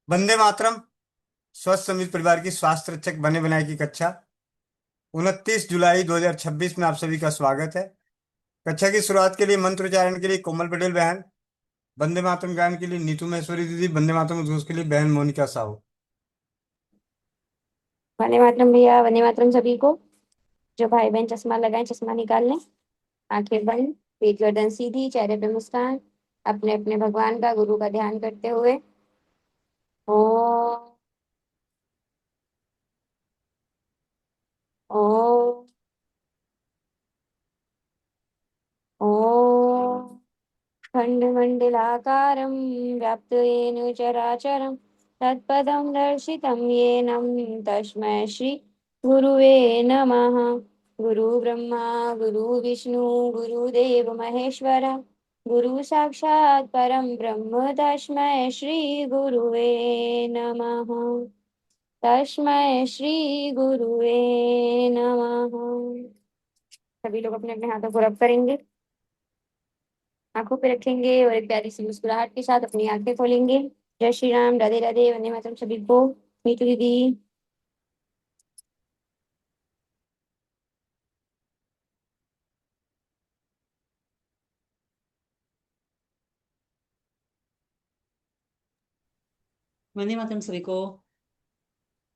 वंदे मातरम। स्वस्थ समृद्ध परिवार की स्वास्थ्य रक्षक बने बनाए की कक्षा 29 जुलाई 2026 में आप सभी का स्वागत है। कक्षा की शुरुआत के लिए मंत्रोच्चारण के लिए कोमल पटेल बहन, वंदे मातरम गायन के लिए नीतू महेश्वरी दीदी, वंदे मातरम उद्घोष के लिए बहन मोनिका साहू। वंदे मातरम भैया, वंदे मातरम सभी को। जो भाई बहन चश्मा लगाए चश्मा निकाल लें। आंखें बंद, पीठ गर्दन सीधी, चेहरे पे मुस्कान। अपने अपने भगवान का, गुरु का ध्यान करते हुए ओम ओम ओम। खण्डमण्डलाकारं व्याप्तं चराचरं तत्पदं दर्शितं येन तस्मै श्री गुरुवे नमः। गुरु ब्रह्मा गुरु विष्णु गुरुदेव महेश्वर, गुरु साक्षात् परं ब्रह्म तस्मै श्री गुरुवे नमः। तस्मै श्री गुरुवे नमः। सभी लोग अपने अपने हाथों को रब करेंगे, आंखों पे रखेंगे और एक प्यारी सी मुस्कुराहट के साथ अपनी आंखें खोलेंगे। जय श्री राम, राधे राधे, वंदे मातरम सभी को। मीतू दीदी। वंदे मातरम सभी को।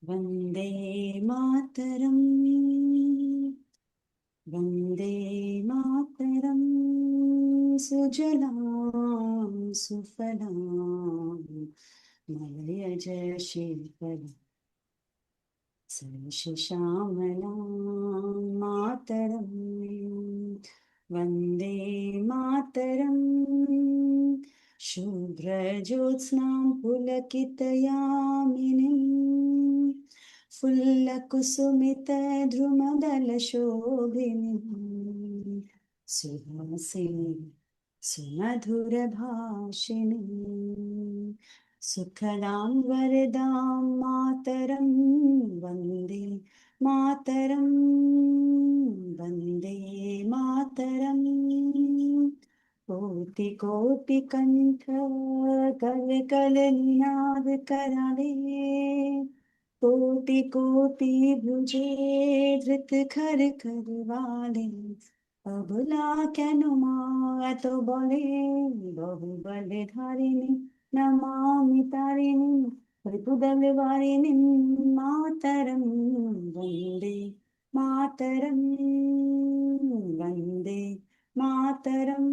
वंदे मातरम, वंदे मातरम। सुजलाम सुफलाम मलयज शीतलाम श्यामलाम मातरम। वंदे मातरम। शुभ्रज्योत्स्नां पुलकितयामिनीं फुल्लकुसुमितद्रुमदलशोभिनीं सुहासिनीं सुमधुरभाषिणीं सुखदां वरदां मातरं वन्दे मातरं। वन्दे मातरम्। कोटि कोटि कंठ कल कल निनाद करावे, कोटि कोटि भुजे धृत खर कर वाले। अबला কেন মা এত বলে, বহু বলে ধারিণী নমামি তারিণী রিপুদল वारिणी मातरम। वंदे मातरम, वंदे मातरम।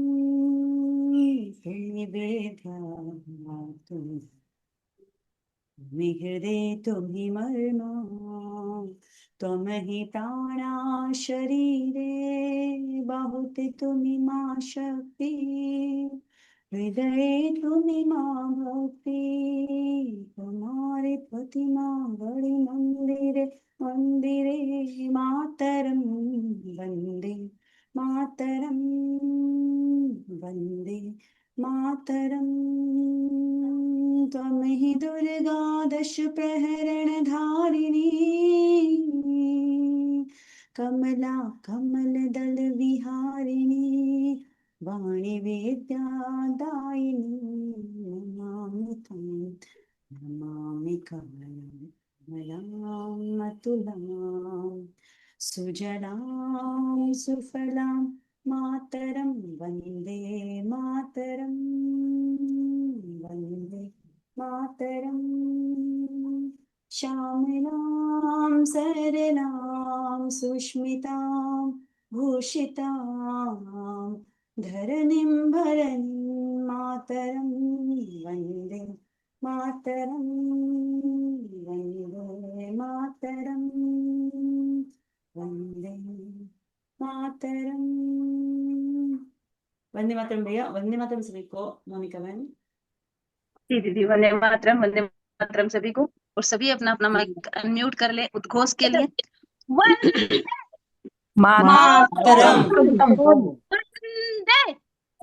तुम्हें वेद्या तुम्हें हृदय तुम्हें मर्मा, त्वमहि प्राणा शरीरे बहुत तुम्हें मां शक्ति। हृदय तुम्हें मां भक्ति, तुम्हारे प्रतिमा बड़ी मंदिरे मंदिरे। मातरम वंदे मातरम, वंदे मातरम। त्वमहि दुर्गा दश प्रहरण धारिणी, कमला कमल दल विहारिणी वाणी विद्या दायिनी। नमामि त्वं, नमामि कमलां अतुलां सुजलां सुफलां मातरं। वन्दे मातरं, वन्दे मातरं। श्यामलां सरलां सुष्मितां भूषितां धरणीं भरणीं मातरं। वन्दे मातरं, वन्दे मातरं, वन्दे मातरं। वंदे मातरम भैया, वंदे मातरम सभी को। मोनिका बहन। जी दीदी, वंदे मातरम सभी को। और सभी अपना अपना माइक अनम्यूट कर ले उद्घोष के लिए। वंदे मातरम, वंदे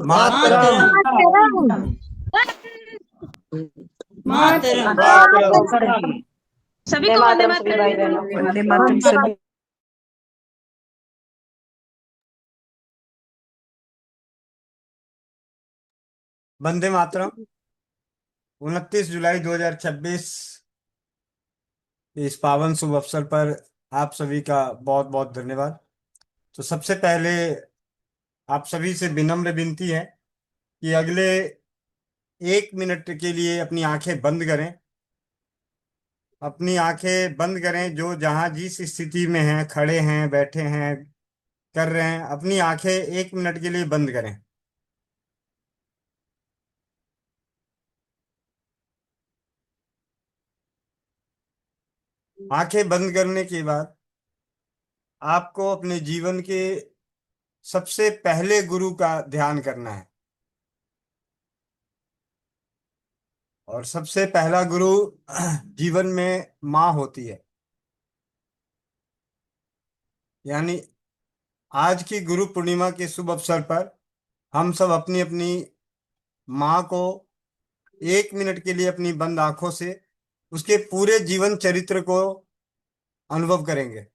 मातरम, मातरम। मातरम। सभी को वंदे मातरम। वंदे मातरम सभी। वंदे मातरम। 29 जुलाई 2026 इस पावन शुभ अवसर पर आप सभी का बहुत बहुत धन्यवाद। तो सबसे पहले आप सभी से विनम्र विनती है कि अगले 1 मिनट के लिए अपनी आंखें बंद करें। अपनी आंखें बंद करें, जो जहां जिस स्थिति में हैं, खड़े हैं, बैठे हैं, कर रहे हैं, अपनी आंखें 1 मिनट के लिए बंद करें। आंखें बंद करने के बाद आपको अपने जीवन के सबसे पहले गुरु का ध्यान करना है। और सबसे पहला गुरु जीवन में माँ होती है। यानी आज की गुरु पूर्णिमा के शुभ अवसर पर हम सब अपनी अपनी माँ को 1 मिनट के लिए अपनी बंद आंखों से उसके पूरे जीवन चरित्र को अनुभव करेंगे।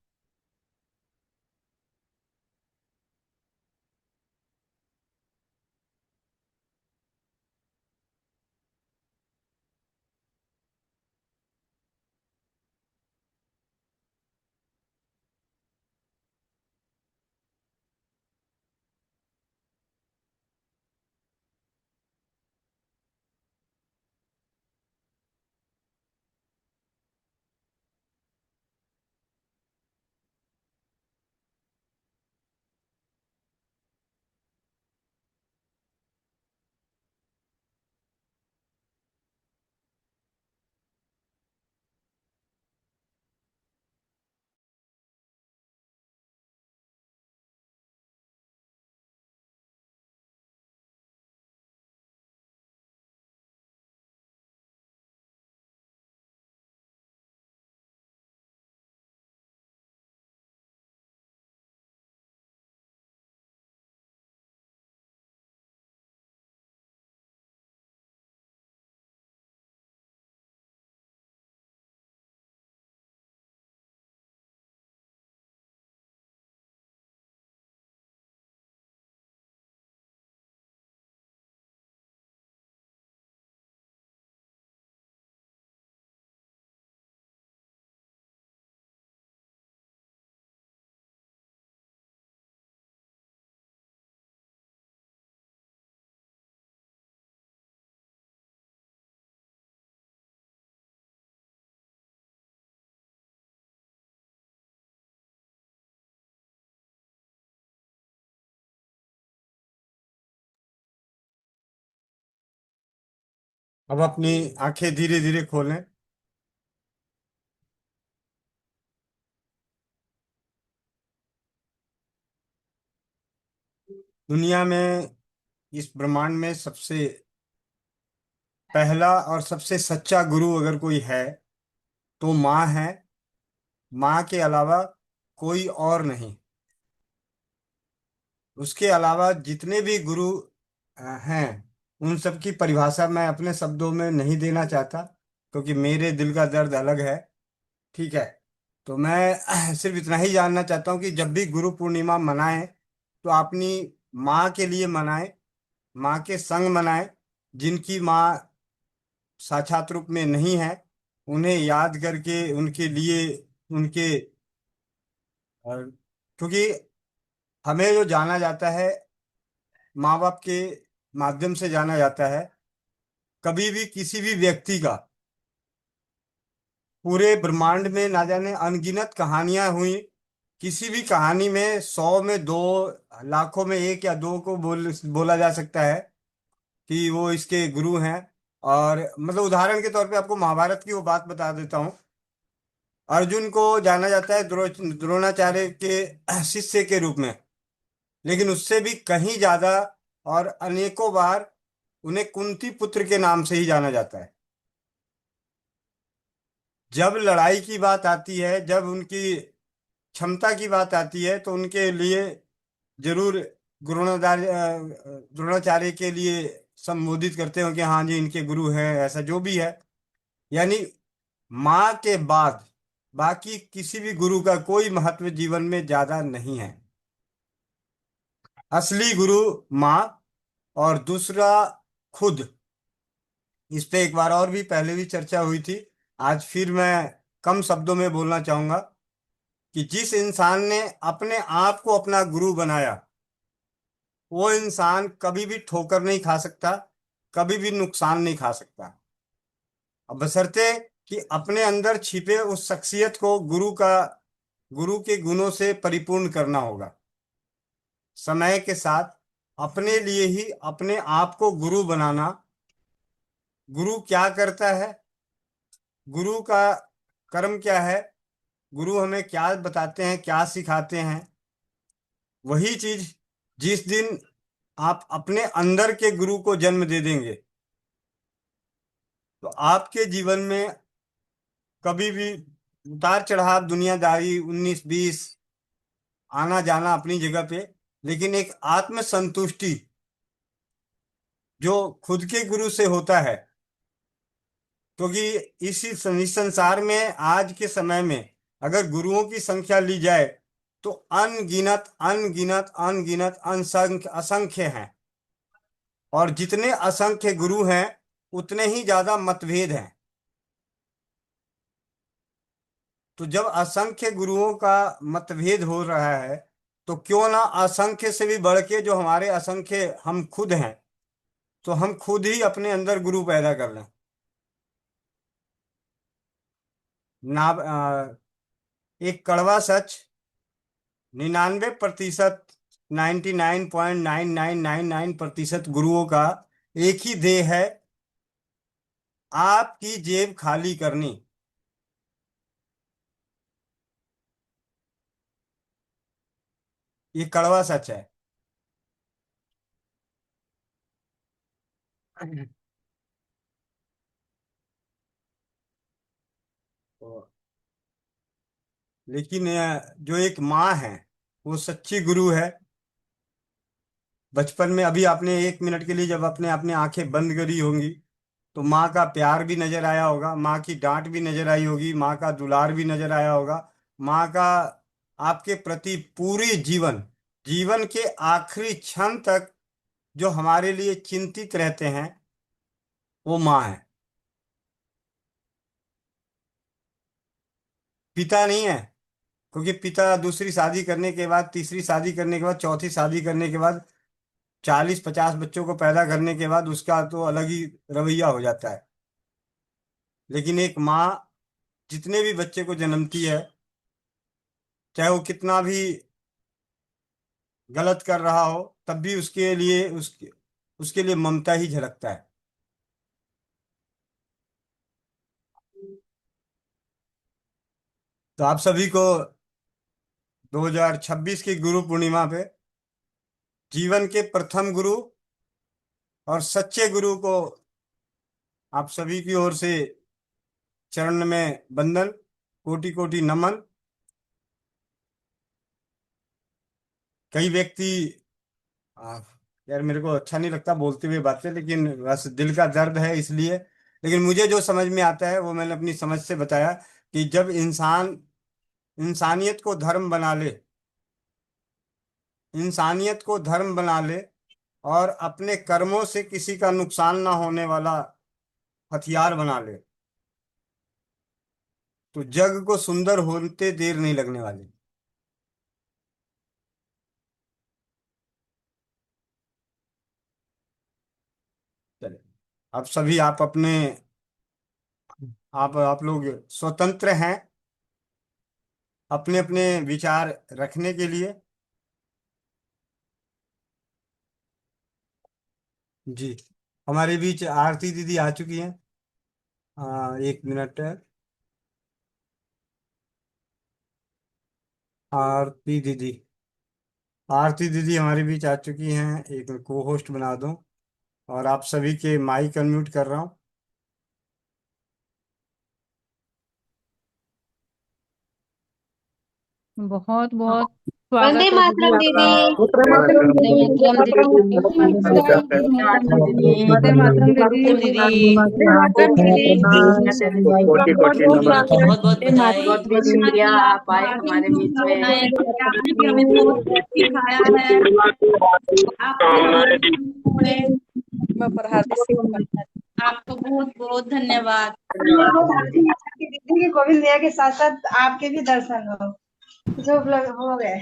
अब अपनी आंखें धीरे धीरे खोलें। दुनिया में, इस ब्रह्मांड में सबसे पहला और सबसे सच्चा गुरु अगर कोई है तो माँ है। माँ के अलावा कोई और नहीं। उसके अलावा जितने भी गुरु हैं, उन सब की परिभाषा मैं अपने शब्दों में नहीं देना चाहता, क्योंकि मेरे दिल का दर्द अलग है। ठीक है। तो मैं सिर्फ इतना ही जानना चाहता हूँ कि जब भी गुरु पूर्णिमा मनाएं तो अपनी माँ के लिए मनाएं, माँ के संग मनाएं। जिनकी माँ साक्षात रूप में नहीं है, उन्हें याद करके उनके लिए, उनके, और क्योंकि हमें जो जाना जाता है माँ बाप के माध्यम से जाना जाता है। कभी भी किसी भी व्यक्ति का, पूरे ब्रह्मांड में ना जाने अनगिनत कहानियां हुई, किसी भी कहानी में 100 में 2, लाखों में एक या दो को बोला जा सकता है कि वो इसके गुरु हैं। और मतलब उदाहरण के तौर पे आपको महाभारत की वो बात बता देता हूँ। अर्जुन को जाना जाता है द्रोणाचार्य के शिष्य के रूप में, लेकिन उससे भी कहीं ज्यादा और अनेकों बार उन्हें कुंती पुत्र के नाम से ही जाना जाता है। जब लड़ाई की बात आती है, जब उनकी क्षमता की बात आती है, तो उनके लिए जरूर द्रोणाचार्य के लिए संबोधित करते हो कि हाँ जी इनके गुरु हैं, ऐसा जो भी है। यानी माँ के बाद बाकी किसी भी गुरु का कोई महत्व जीवन में ज्यादा नहीं है। असली गुरु माँ, और दूसरा खुद। इस पे एक बार और भी पहले भी चर्चा हुई थी। आज फिर मैं कम शब्दों में बोलना चाहूंगा कि जिस इंसान ने अपने आप को अपना गुरु बनाया, वो इंसान कभी भी ठोकर नहीं खा सकता, कभी भी नुकसान नहीं खा सकता। अब बशर्ते कि अपने अंदर छिपे उस शख्सियत को गुरु के गुणों से परिपूर्ण करना होगा। समय के साथ अपने लिए ही अपने आप को गुरु बनाना। गुरु क्या करता है, गुरु का कर्म क्या है, गुरु हमें क्या बताते हैं, क्या सिखाते हैं, वही चीज जिस दिन आप अपने अंदर के गुरु को जन्म दे देंगे, तो आपके जीवन में कभी भी उतार चढ़ाव, दुनियादारी, 19-20, आना जाना अपनी जगह पे, लेकिन एक आत्म संतुष्टि जो खुद के गुरु से होता है। क्योंकि इस संसार में आज के समय में अगर गुरुओं की संख्या ली जाए तो अनगिनत अनगिनत अनगिनत असंख्य असंख्य हैं, और जितने असंख्य गुरु हैं उतने ही ज्यादा मतभेद हैं। तो जब असंख्य गुरुओं का मतभेद हो रहा है, तो क्यों ना असंख्य से भी बढ़ के जो हमारे असंख्य हम खुद हैं, तो हम खुद ही अपने अंदर गुरु पैदा कर लें। ना एक कड़वा सच, 99%, 99.9999% गुरुओं का एक ही ध्येय है, आपकी जेब खाली करनी। ये कड़वा सच है। तो लेकिन जो एक माँ है वो सच्ची गुरु है। बचपन में अभी आपने 1 मिनट के लिए जब अपने अपने आंखें बंद करी होंगी, तो माँ का प्यार भी नजर आया होगा, माँ की डांट भी नजर आई होगी, माँ का दुलार भी नजर आया होगा। माँ का आपके प्रति पूरी जीवन जीवन के आखिरी क्षण तक जो हमारे लिए चिंतित रहते हैं, वो माँ है, पिता नहीं है। क्योंकि पिता दूसरी शादी करने के बाद, तीसरी शादी करने के बाद, चौथी शादी करने के बाद, 40-50 बच्चों को पैदा करने के बाद उसका तो अलग ही रवैया हो जाता है। लेकिन एक माँ जितने भी बच्चे को जन्मती है, चाहे वो कितना भी गलत कर रहा हो, तब भी उसके लिए ममता ही झलकता है। तो आप सभी को 2026 की गुरु पूर्णिमा पे जीवन के प्रथम गुरु और सच्चे गुरु को आप सभी की ओर से चरण में वंदन, कोटि कोटि नमन। कई व्यक्ति आ, यार मेरे को अच्छा नहीं लगता बोलते हुए बातें, लेकिन बस दिल का दर्द है इसलिए। लेकिन मुझे जो समझ में आता है वो मैंने अपनी समझ से बताया कि जब इंसान इंसानियत को धर्म बना ले, इंसानियत को धर्म बना ले और अपने कर्मों से किसी का नुकसान ना होने वाला हथियार बना ले, तो जग को सुंदर होते देर नहीं लगने वाली। चले, अब सभी आप अपने आप लोग स्वतंत्र हैं अपने अपने विचार रखने के लिए। जी, हमारे बीच आरती दीदी आ चुकी हैं। 1 मिनट है। आरती दीदी आरती दीदी हमारे बीच आ चुकी हैं। एक को होस्ट बना दूं और आप सभी के माइक अनम्यूट कर रहा हूं। बहुत बहुत वंदे स्वागत है दीदी मातरम आपका। दीदी। वंदे मातरम दीदी। वंदे मातरम दीदी। कोटि बहुत कोटि बहुत नमन। स्वागत बहुत बहुत वंदे बधाई। मातरम बहुत बहुत शुक्रिया आप आए हमारे बीच में। आपने हमें बहुत कुछ सिखाया है। आपने मैं पर हार्दिक शुभकामनाएं। आपको बहुत बहुत धन्यवाद। दीदी गोविंद भैया के साथ साथ आपके भी दर्शन हो जो हो गए।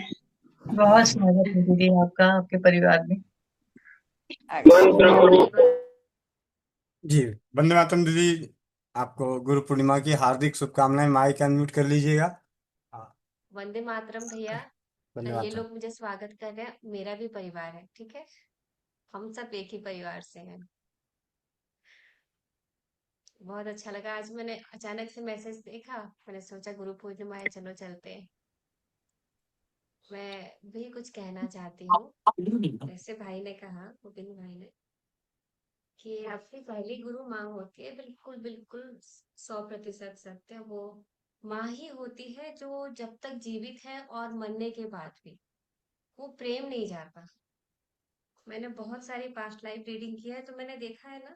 बहुत स्वागत है दीदी आपका आपके परिवार में। जी, वंदे मातरम दीदी। आपको गुरु पूर्णिमा की हार्दिक शुभकामनाएं। माइक अनम्यूट कर लीजिएगा। हाँ, वंदे मातरम भैया। वंदे ये मातरम। लोग मुझे स्वागत कर रहे हैं, मेरा भी परिवार है, ठीक है। हम सब एक ही परिवार से हैं। बहुत अच्छा लगा, आज मैंने अचानक से मैसेज देखा, मैंने सोचा गुरु पूर्णिमा है, चलो चलते हैं। मैं भी कुछ कहना चाहती हूँ। जैसे भाई ने कहा, गोविंद भाई ने, कि आपकी पहली गुरु माँ होती है, बिल्कुल बिल्कुल 100% सत्य। वो माँ ही होती है जो जब तक जीवित है और मरने के बाद भी वो प्रेम नहीं जाता। मैंने बहुत सारी पास्ट लाइफ रीडिंग किया है, तो मैंने देखा है ना,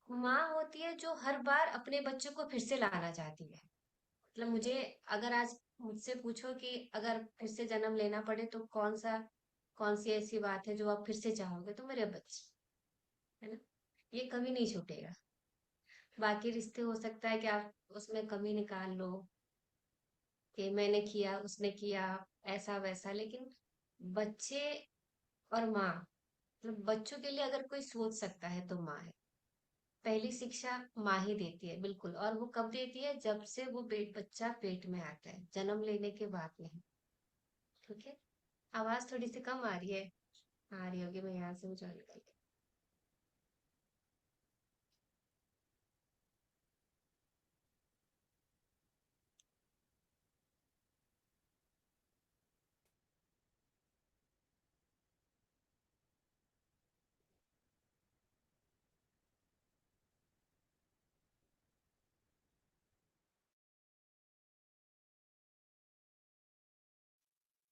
माँ होती है जो हर बार अपने बच्चों को फिर से लाना चाहती है। मतलब मुझे, अगर आज मुझसे पूछो कि अगर फिर से जन्म लेना पड़े तो कौन सी ऐसी बात है जो आप फिर से चाहोगे, तो मेरे बच्चे, है ना, ये कभी नहीं छूटेगा। बाकी रिश्ते हो सकता है कि आप उसमें कमी निकाल लो कि मैंने किया, उसने किया, ऐसा वैसा, लेकिन बच्चे और माँ, मतलब बच्चों के लिए अगर कोई सोच सकता है तो माँ है। पहली शिक्षा माँ ही देती है, बिल्कुल। और वो कब देती है? जब से वो बच्चा पेट में आता है, जन्म लेने के बाद नहीं। ठीक है। आवाज थोड़ी सी कम आ रही है। आ रही होगी, मैं यहाँ से मुझे निकल के।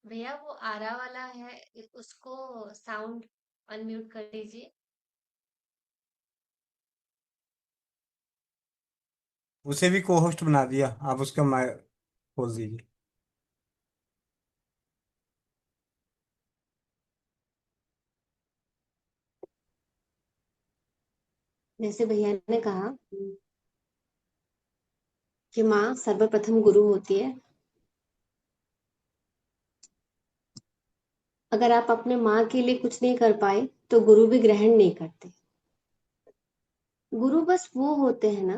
भैया वो आरा वाला है, उसको साउंड अनम्यूट कर दीजिए। उसे भी को होस्ट बना दिया, आप उसका माइक खोल दीजिए। जैसे भैया ने कहा कि माँ सर्वप्रथम गुरु होती है। अगर आप अपने माँ के लिए कुछ नहीं कर पाए तो गुरु भी ग्रहण नहीं करते। गुरु बस वो होते हैं ना,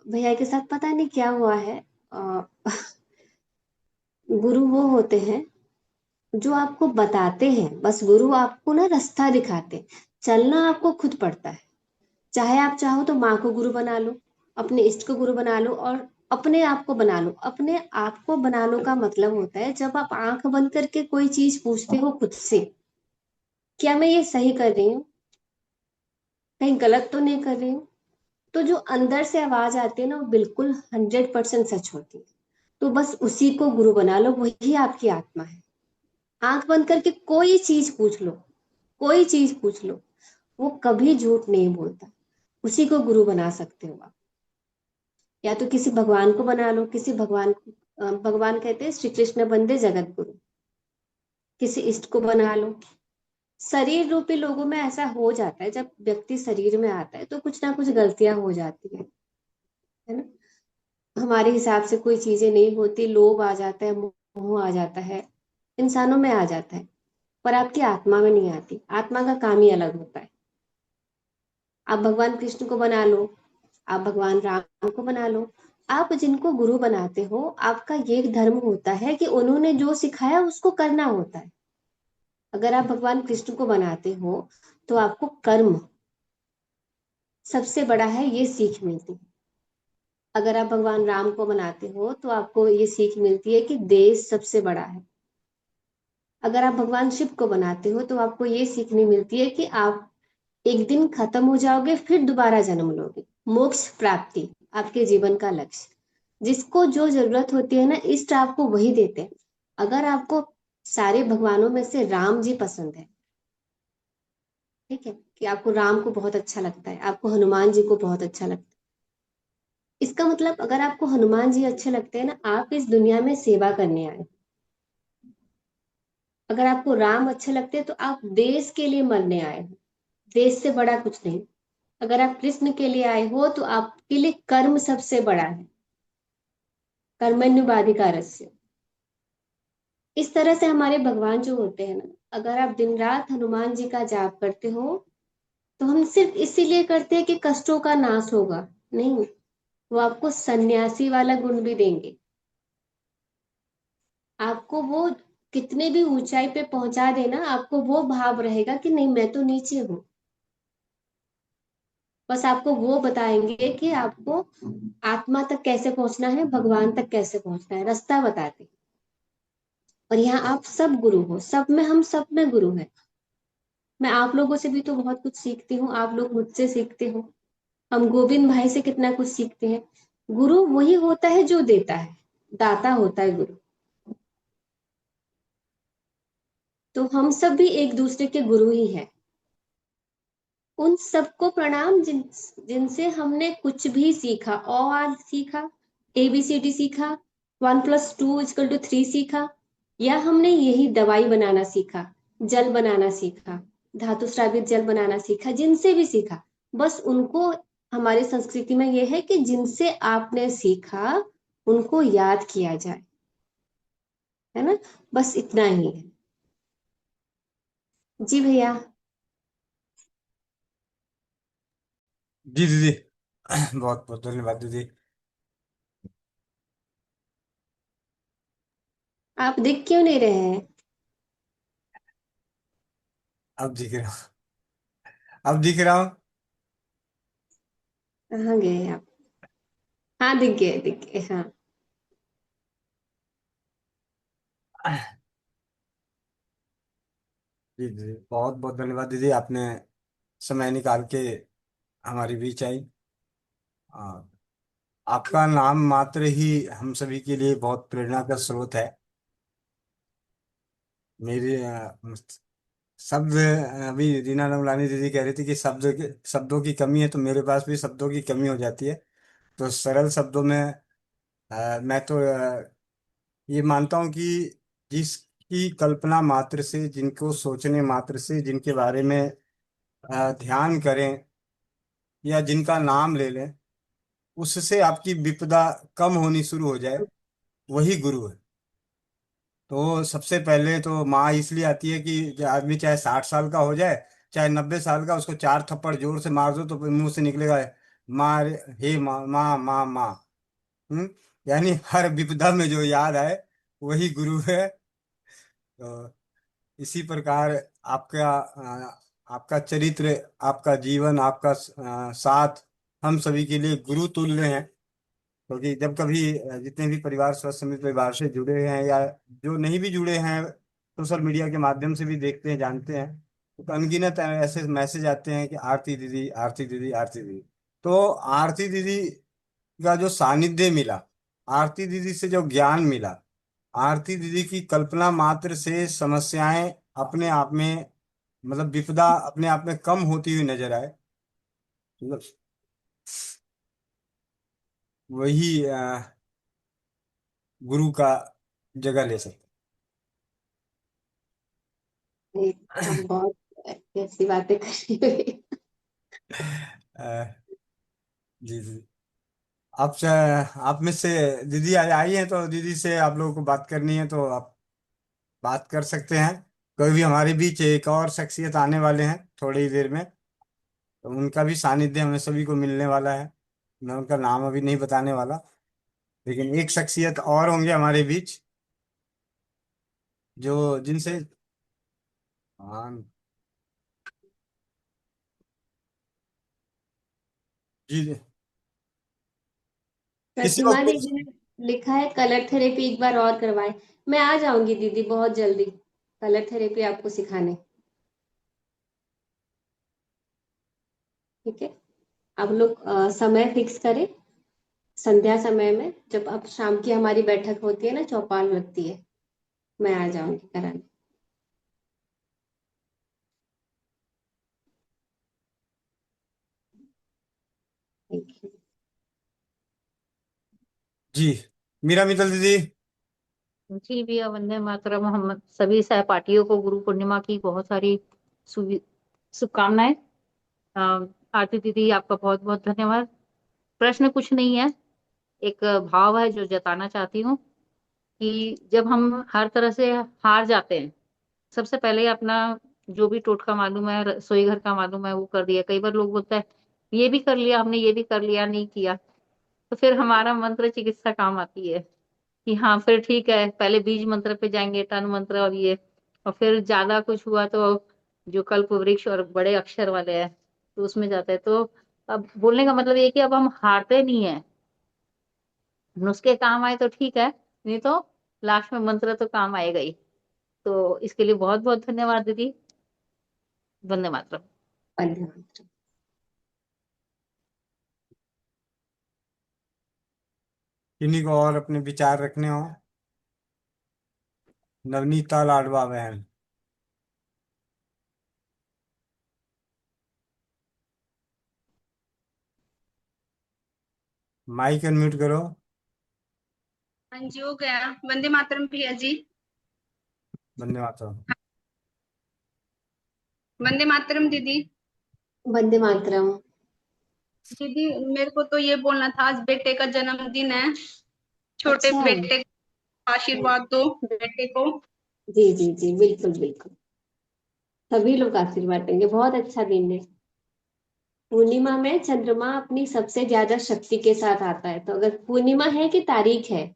भैया के साथ पता नहीं क्या हुआ है। अ, गुरु वो होते हैं जो आपको बताते हैं, बस गुरु आपको ना रास्ता दिखाते हैं। चलना आपको खुद पड़ता है। चाहे आप चाहो तो माँ को गुरु बना लो, अपने इष्ट को गुरु बना लो, और अपने आप को बना लो। अपने आप को बना लो का मतलब होता है जब आप आंख बंद करके कोई चीज पूछते हो खुद से, क्या मैं ये सही कर रही हूँ, कहीं गलत तो नहीं कर रही हूँ। तो जो अंदर से आवाज आती है ना, वो बिल्कुल 100% सच होती है। तो बस उसी को गुरु बना लो, वही आपकी आत्मा है। आंख बंद करके कोई चीज पूछ लो, कोई चीज पूछ लो, वो कभी झूठ नहीं बोलता। उसी को गुरु बना सकते हो आप। या तो किसी भगवान को बना लो, किसी भगवान को, भगवान कहते हैं श्री कृष्ण बंदे जगत गुरु। किसी इष्ट को बना लो। शरीर रूपी लोगों में ऐसा हो जाता है, जब व्यक्ति शरीर में आता है तो कुछ ना कुछ गलतियां हो जाती है ना। हमारे हिसाब से कोई चीजें नहीं होती, लोभ आ जाता है, मोह आ जाता है, इंसानों में आ जाता है, पर आपकी आत्मा में नहीं आती। आत्मा का काम ही अलग होता है। आप भगवान कृष्ण को बना लो, आप भगवान राम को बना लो, आप जिनको गुरु बनाते हो, आपका ये धर्म होता है कि उन्होंने जो सिखाया उसको करना होता है। अगर आप भगवान कृष्ण को बनाते हो तो आपको कर्म सबसे बड़ा है, ये सीख मिलती है। अगर आप भगवान राम को बनाते हो तो आपको ये सीख मिलती है कि देश सबसे बड़ा है। अगर आप भगवान शिव को बनाते हो तो आपको ये सीखने मिलती है कि आप एक दिन खत्म हो जाओगे, फिर दोबारा जन्म लोगे। मोक्ष प्राप्ति आपके जीवन का लक्ष्य। जिसको जो जरूरत होती है ना, इष्ट आपको वही देते हैं। अगर आपको सारे भगवानों में से राम जी पसंद है, ठीक है, कि आपको राम को बहुत अच्छा लगता है, आपको हनुमान जी को बहुत अच्छा लगता है, इसका मतलब अगर आपको हनुमान जी अच्छे लगते हैं ना, आप इस दुनिया में सेवा करने आए। अगर आपको राम अच्छे लगते हैं तो आप देश के लिए मरने आए हो। देश से बड़ा कुछ नहीं। अगर आप कृष्ण के लिए आए हो तो आपके लिए कर्म सबसे बड़ा है, कर्मण्यवाधिकारस्य। इस तरह से हमारे भगवान जो होते हैं ना, अगर आप दिन रात हनुमान जी का जाप करते हो तो हम सिर्फ इसीलिए करते हैं कि कष्टों का नाश होगा, नहीं, वो आपको सन्यासी वाला गुण भी देंगे। आपको वो कितने भी ऊंचाई पे पहुंचा देना, आपको वो भाव रहेगा कि नहीं मैं तो नीचे हूँ। बस आपको वो बताएंगे कि आपको आत्मा तक कैसे पहुंचना है, भगवान तक कैसे पहुंचना है, रास्ता बताते। और यहाँ आप सब गुरु हो, सब में, हम सब में गुरु हैं। मैं आप लोगों से भी तो बहुत कुछ सीखती हूँ, आप लोग मुझसे सीखते हो, हम गोविंद भाई से कितना कुछ सीखते हैं। गुरु वही होता है जो देता है, दाता होता है गुरु। तो हम सब भी एक दूसरे के गुरु ही हैं। उन सबको प्रणाम जिनसे हमने कुछ भी सीखा, और सीखा, ABCD सीखा, 1+2=3 सीखा, या हमने यही दवाई बनाना सीखा, जल बनाना सीखा, धातु स्रावित जल बनाना सीखा, जिनसे भी सीखा, बस उनको, हमारी संस्कृति में यह है कि जिनसे आपने सीखा उनको याद किया जाए, है ना, बस इतना ही है। जी भैया। जी दीदी। बहुत बहुत धन्यवाद दीदी। आप दिख क्यों नहीं रहे हैं? अब दिख रहा हूँ, अब दिख रहा हूँ। कहाँ गए आप? हाँ दिख गए, दिख गए, हाँ। जी दीदी, बहुत बहुत धन्यवाद दीदी, आपने समय निकाल के हमारे बीच आई। आ, आपका नाम मात्र ही हम सभी के लिए बहुत प्रेरणा का स्रोत है। मेरे शब्द, अभी रीना नवलानी दीदी कह रही थी कि शब्दों की कमी है, तो मेरे पास भी शब्दों की कमी हो जाती है। तो सरल शब्दों में मैं तो ये मानता हूँ कि जिसकी कल्पना मात्र से, जिनको सोचने मात्र से, जिनके बारे में ध्यान करें या जिनका नाम ले लें, उससे आपकी विपदा कम होनी शुरू हो जाए, वही गुरु है। तो सबसे पहले तो माँ इसलिए आती है कि जो आदमी चाहे 60 साल का हो जाए, चाहे 90 साल का, उसको 4 थप्पड़ जोर से मार दो तो फिर मुंह से निकलेगा, माँ हे माँ माँ माँ माँ। हम्म। यानी हर विपदा में जो याद आए वही गुरु है। तो इसी प्रकार आपका आपका चरित्र, आपका जीवन, आपका साथ हम सभी के लिए गुरु तुल्य है। क्योंकि जब कभी जितने भी परिवार, स्वस्थ समिति परिवार से जुड़े हुए हैं या जो नहीं भी जुड़े हैं, सोशल मीडिया के माध्यम से भी देखते हैं, जानते हैं, तो अनगिनत ऐसे मैसेज आते हैं कि आरती दीदी, आरती दीदी, आरती दीदी। तो आरती दीदी का जो सानिध्य मिला, आरती दीदी से जो ज्ञान मिला, आरती दीदी की कल्पना मात्र से समस्याएं अपने आप में, मतलब विपदा अपने आप में कम होती हुई नजर आए, मतलब वही गुरु का जगह ले सकते नहीं, आप बहुत ऐसी बातें कर रही हो। हैं। जी जी। आपसे, आप में से दीदी आई हैं, तो दीदी से आप लोगों को बात करनी है तो आप बात कर सकते हैं। कोई भी हमारे बीच एक और शख्सियत आने वाले हैं थोड़ी ही देर में, तो उनका भी सानिध्य हमें सभी को मिलने वाला है। मैं उनका नाम अभी नहीं बताने वाला, लेकिन एक शख्सियत और होंगे हमारे बीच जो जिनसे, हाँ जी, किसी को प्रतिमा दीदी ने लिखा है कलर थेरेपी एक बार और करवाए। मैं आ जाऊंगी दीदी बहुत जल्दी, कलर थेरेपी आपको सिखाने। ठीक है, आप लोग समय फिक्स करें, संध्या समय में, जब अब शाम की हमारी बैठक होती है ना, चौपाल लगती है, मैं आ जाऊंगी कराने। Thank you. जी, मीरा मित्तल दीदी। जी भैया, वंदे मातरम। हम सभी सहपाठियों को गुरु पूर्णिमा की बहुत सारी शुभकामनाएं। आरती दीदी आपका बहुत बहुत धन्यवाद। प्रश्न कुछ नहीं है, एक भाव है जो जताना चाहती हूँ कि जब हम हर तरह से हार जाते हैं, सबसे पहले अपना जो भी टोटका मालूम है, रसोई घर का मालूम है, वो कर दिया। कई बार लोग बोलता है ये भी कर लिया हमने, ये भी कर लिया, नहीं किया। तो फिर हमारा मंत्र चिकित्सा काम आती है कि हाँ फिर ठीक है, पहले बीज मंत्र पे जाएंगे, तन मंत्र और ये, और फिर ज्यादा कुछ हुआ तो जो कल्प वृक्ष और बड़े अक्षर वाले हैं तो उसमें जाते हैं। तो अब बोलने का मतलब ये है कि अब हम हारते नहीं है। नुस्खे काम आए तो ठीक है, नहीं तो लास्ट में मंत्र तो काम आएगा ही। तो इसके लिए बहुत बहुत धन्यवाद दीदी। वंदे मातरम। वंदे मातरम। किन्हीं को और अपने विचार रखने हो? नवनीता लाडवा बहन। माइक अनम्यूट करो। हाँ जी, हो गया। वंदे मातरम प्रिया जी। वंदे मातरम। वंदे मातरम दीदी। वंदे मातरम। दीदी, मेरे को तो ये बोलना था, आज बेटे का जन्मदिन है। छोटे अच्छा। बेटे को आशीर्वाद दो, बेटे को। जी जी जी, बिल्कुल बिल्कुल, सभी लोग आशीर्वाद देंगे। बहुत अच्छा दिन है। पूर्णिमा में चंद्रमा अपनी सबसे ज्यादा शक्ति के साथ आता है। तो अगर पूर्णिमा है कि तारीख है?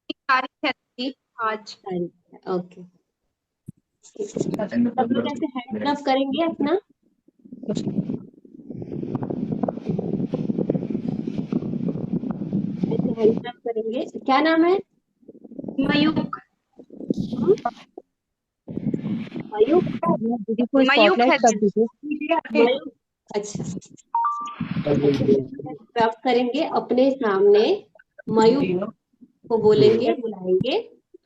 तारीख है दीदी आज। तारीख है, ओके। सब लोग ऐसे हैंड अप करेंगे अपना। ऐसे हैंड अप करेंगे। क्या नाम है? मयूख। हम्म? मयूख। दीदी को मयूख स्पॉटलाइट है कर दीजिए। दीदी। मयूख। अच्छा। आप करेंगे अपने सामने, मयूख को बोलेंगे, बुलाएंगे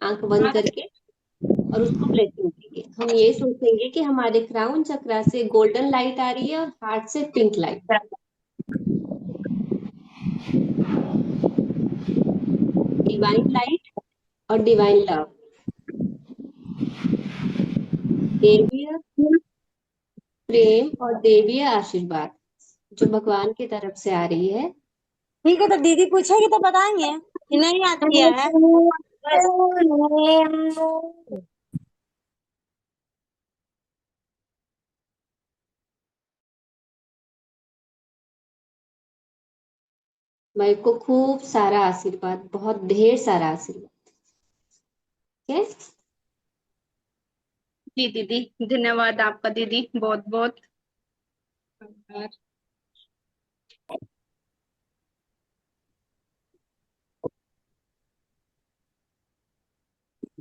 आंख बंद करके, और उसको ब्लेसिंग देंगे। हम ये सोचेंगे कि हमारे क्राउन चक्रा से गोल्डन लाइट आ रही है और हार्ट से पिंक लाइट। डिवाइन लाइट और डिवाइन लव, देवीय प्रेम और देवीय आशीर्वाद जो भगवान की तरफ से आ रही है। ठीक है, तो दीदी पूछेगी तो बताएंगे कि नहीं आती है। मैं को खूब सारा आशीर्वाद, बहुत ढेर सारा आशीर्वाद। ठीक है। जी दीदी, धन्यवाद आपका दीदी, बहुत बहुत।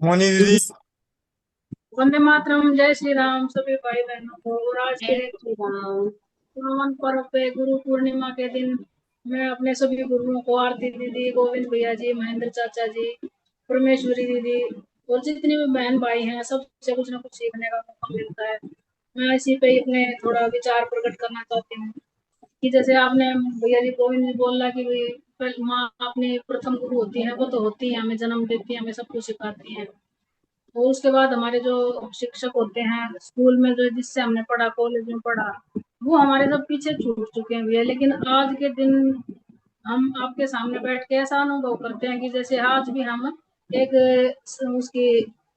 मोनी दीदी। वंदे मातरम। जय श्री राम सभी भाई बहनों को। और आज के जय श्री राम। पावन पर्व पे, गुरु पूर्णिमा के दिन, मैं अपने सभी गुरुओं को, आरती दीदी, गोविंद भैया जी, महेंद्र चाचा जी, परमेश्वरी दीदी और जितने भी बहन भाई हैं, सबसे कुछ ना कुछ सीखने का मौका मिलता है। मैं इसी पे अपने थोड़ा विचार प्रकट करना चाहती हूँ कि जैसे आपने भैया जी, गोविंद जी बोला कि भाई माँ अपनी प्रथम गुरु होती है, वो तो होती है, हमें जन्म देती है, हमें सब कुछ सिखाती है। और उसके बाद हमारे जो शिक्षक होते हैं स्कूल में, जो जिससे हमने पढ़ा, कॉलेज में पढ़ा, वो हमारे सब पीछे छूट चुके हैं भैया। लेकिन आज के दिन हम आपके सामने बैठ के ऐसा अनुभव करते हैं कि जैसे आज भी हम एक उसकी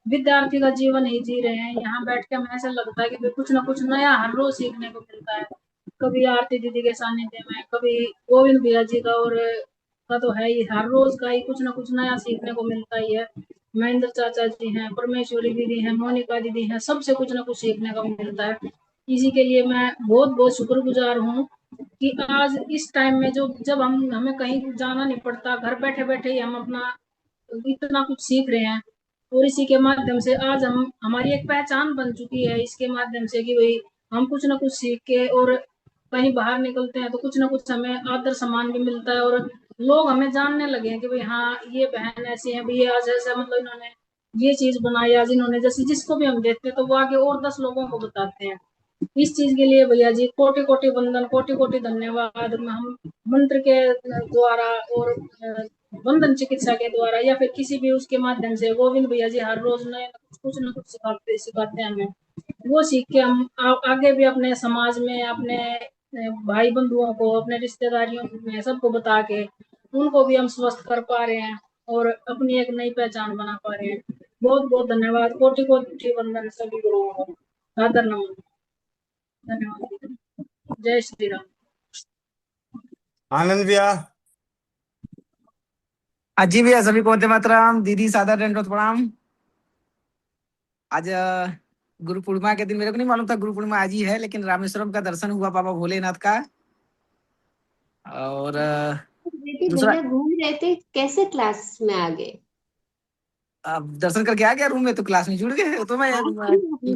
विद्यार्थी का जीवन ही जी रहे हैं। यहाँ बैठ के हमें ऐसा लगता है कि कुछ ना कुछ नया हर रोज सीखने को मिलता है। कभी आरती दीदी के सानिध्य में, कभी गोविंद भैया जी का, और का तो है ही, हर रोज का ही कुछ ना कुछ नया सीखने को मिलता ही है। महेंद्र चाचा जी हैं, परमेश्वरी दीदी हैं, मोनिका दीदी हैं, सबसे कुछ ना कुछ सीखने को मिलता है। इसी के लिए मैं बहुत बहुत शुक्रगुजार हूँ कि आज इस टाइम में जो जब हम हमें कहीं जाना नहीं पड़ता, घर बैठे बैठे ही हम अपना इतना कुछ सीख रहे हैं। और इसी के माध्यम से आज हम, हमारी एक पहचान बन चुकी है इसके माध्यम से कि भाई हम कुछ ना कुछ सीख के और कहीं बाहर निकलते हैं तो कुछ ना कुछ हमें आदर सम्मान भी मिलता है, और लोग हमें जानने लगे हैं कि भाई हाँ ये बहन ऐसी है, भाई आज ऐसा, मतलब इन्होंने ये चीज बनाई आज इन्होंने, जैसे जिसको भी हम देखते हैं तो वो आगे और 10 लोगों को बताते हैं। इस चीज के लिए भैया जी कोटि कोटि वंदन, कोटि कोटि धन्यवाद। हम मंत्र के द्वारा और वंदन चिकित्सा के द्वारा या फिर किसी भी उसके माध्यम से, गोविंद भैया जी हर रोज नए कुछ ना कुछ सिखाते सिखाते हैं हमें। वो सीख के हम आगे भी अपने समाज में अपने भाई बंधुओं को, अपने रिश्तेदारियों में सबको बता के उनको भी हम स्वस्थ कर पा रहे हैं और अपनी एक नई पहचान बना पा रहे हैं। बहुत बहुत धन्यवाद, कोटि कोटि वंदन सभी गुरुओं को, सादर नमन। धन्यवाद। जय श्री राम। आनंद भैया। जी भैया, सभी को वंदे मातरम। दीदी सादर दंडवत प्रणाम। आज गुरु पूर्णिमा के दिन मेरे को नहीं मालूम था गुरु पूर्णिमा आज ही है, लेकिन रामेश्वरम का दर्शन हुआ बाबा भोलेनाथ का। और बेटी दूसरा भैया घूम रहे थे, कैसे क्लास में आ गए? अब दर्शन करके आ गया रूम में, तो क्लास में जुड़ गए। तो मैं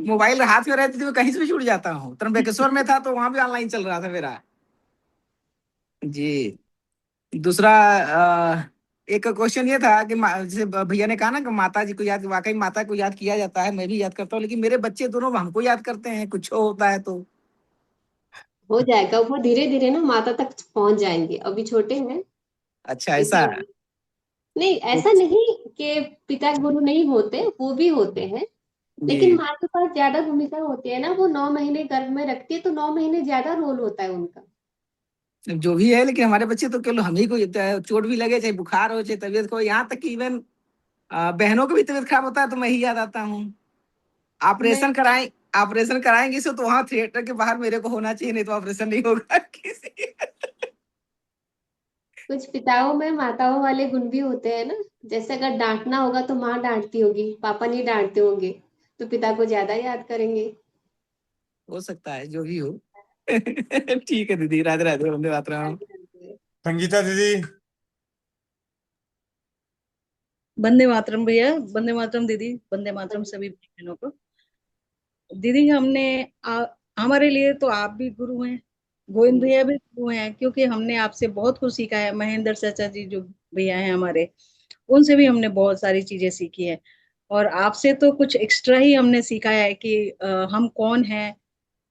मोबाइल हाथ में रहती थी, मैं कहीं से भी जुड़ जाता हूँ। त्र्यंबकेश्वर में था तो वहां भी ऑनलाइन चल रहा था मेरा। जी। दूसरा एक क्वेश्चन ये था कि जैसे भैया ने कहा ना कि माता जी को याद, वाकई माता को याद किया जाता है, मैं भी याद करता हूँ, लेकिन मेरे बच्चे दोनों हमको याद करते हैं कुछ होता है तो। हो जाएगा, वो धीरे धीरे ना माता तक पहुंच जाएंगे, अभी छोटे हैं अच्छा, ऐसा है। इसलिए। नहीं, ऐसा नहीं कि पिता गुरु नहीं होते, वो भी होते हैं, लेकिन जी। माँ के पास ज्यादा भूमिका होती है ना, वो 9 महीने गर्भ में रखती है, तो 9 महीने ज्यादा रोल होता है उनका। जो भी है, लेकिन हमारे बच्चे तो केवल हम ही को चोट भी लगे, चाहे बुखार हो, चाहे तबीयत को, यहाँ तक कि इवन बहनों को भी तबीयत खराब होता है तो मैं ही याद आता हूँ। नहीं, ऑपरेशन कराएं, ऑपरेशन कराएंगे से तो वहां थिएटर के बाहर मेरे को होना चाहिए, नहीं तो ऑपरेशन नहीं होगा किसी। कुछ पिताओं में माताओं वाले गुण भी होते हैं ना। जैसे अगर डांटना होगा तो माँ डांटती होगी, पापा नहीं डांटते होंगे, तो पिता को ज्यादा याद करेंगे। हो सकता है, जो भी हो। ठीक है दीदी, राधे राधे, वंदे मातरम। संगीता दीदी। वंदे मातरम भैया, वंदे मातरम दीदी, वंदे मातरम सभी बहनों को। दीदी हमारे लिए तो आप भी गुरु हैं, गोविंद भैया भी गुरु हैं, क्योंकि हमने आपसे बहुत कुछ सीखा है। महेंद्र चाचा जी जो भैया हैं हमारे, उनसे भी हमने बहुत सारी चीजें सीखी है। और आपसे तो कुछ एक्स्ट्रा ही हमने सीखा है कि हम कौन हैं।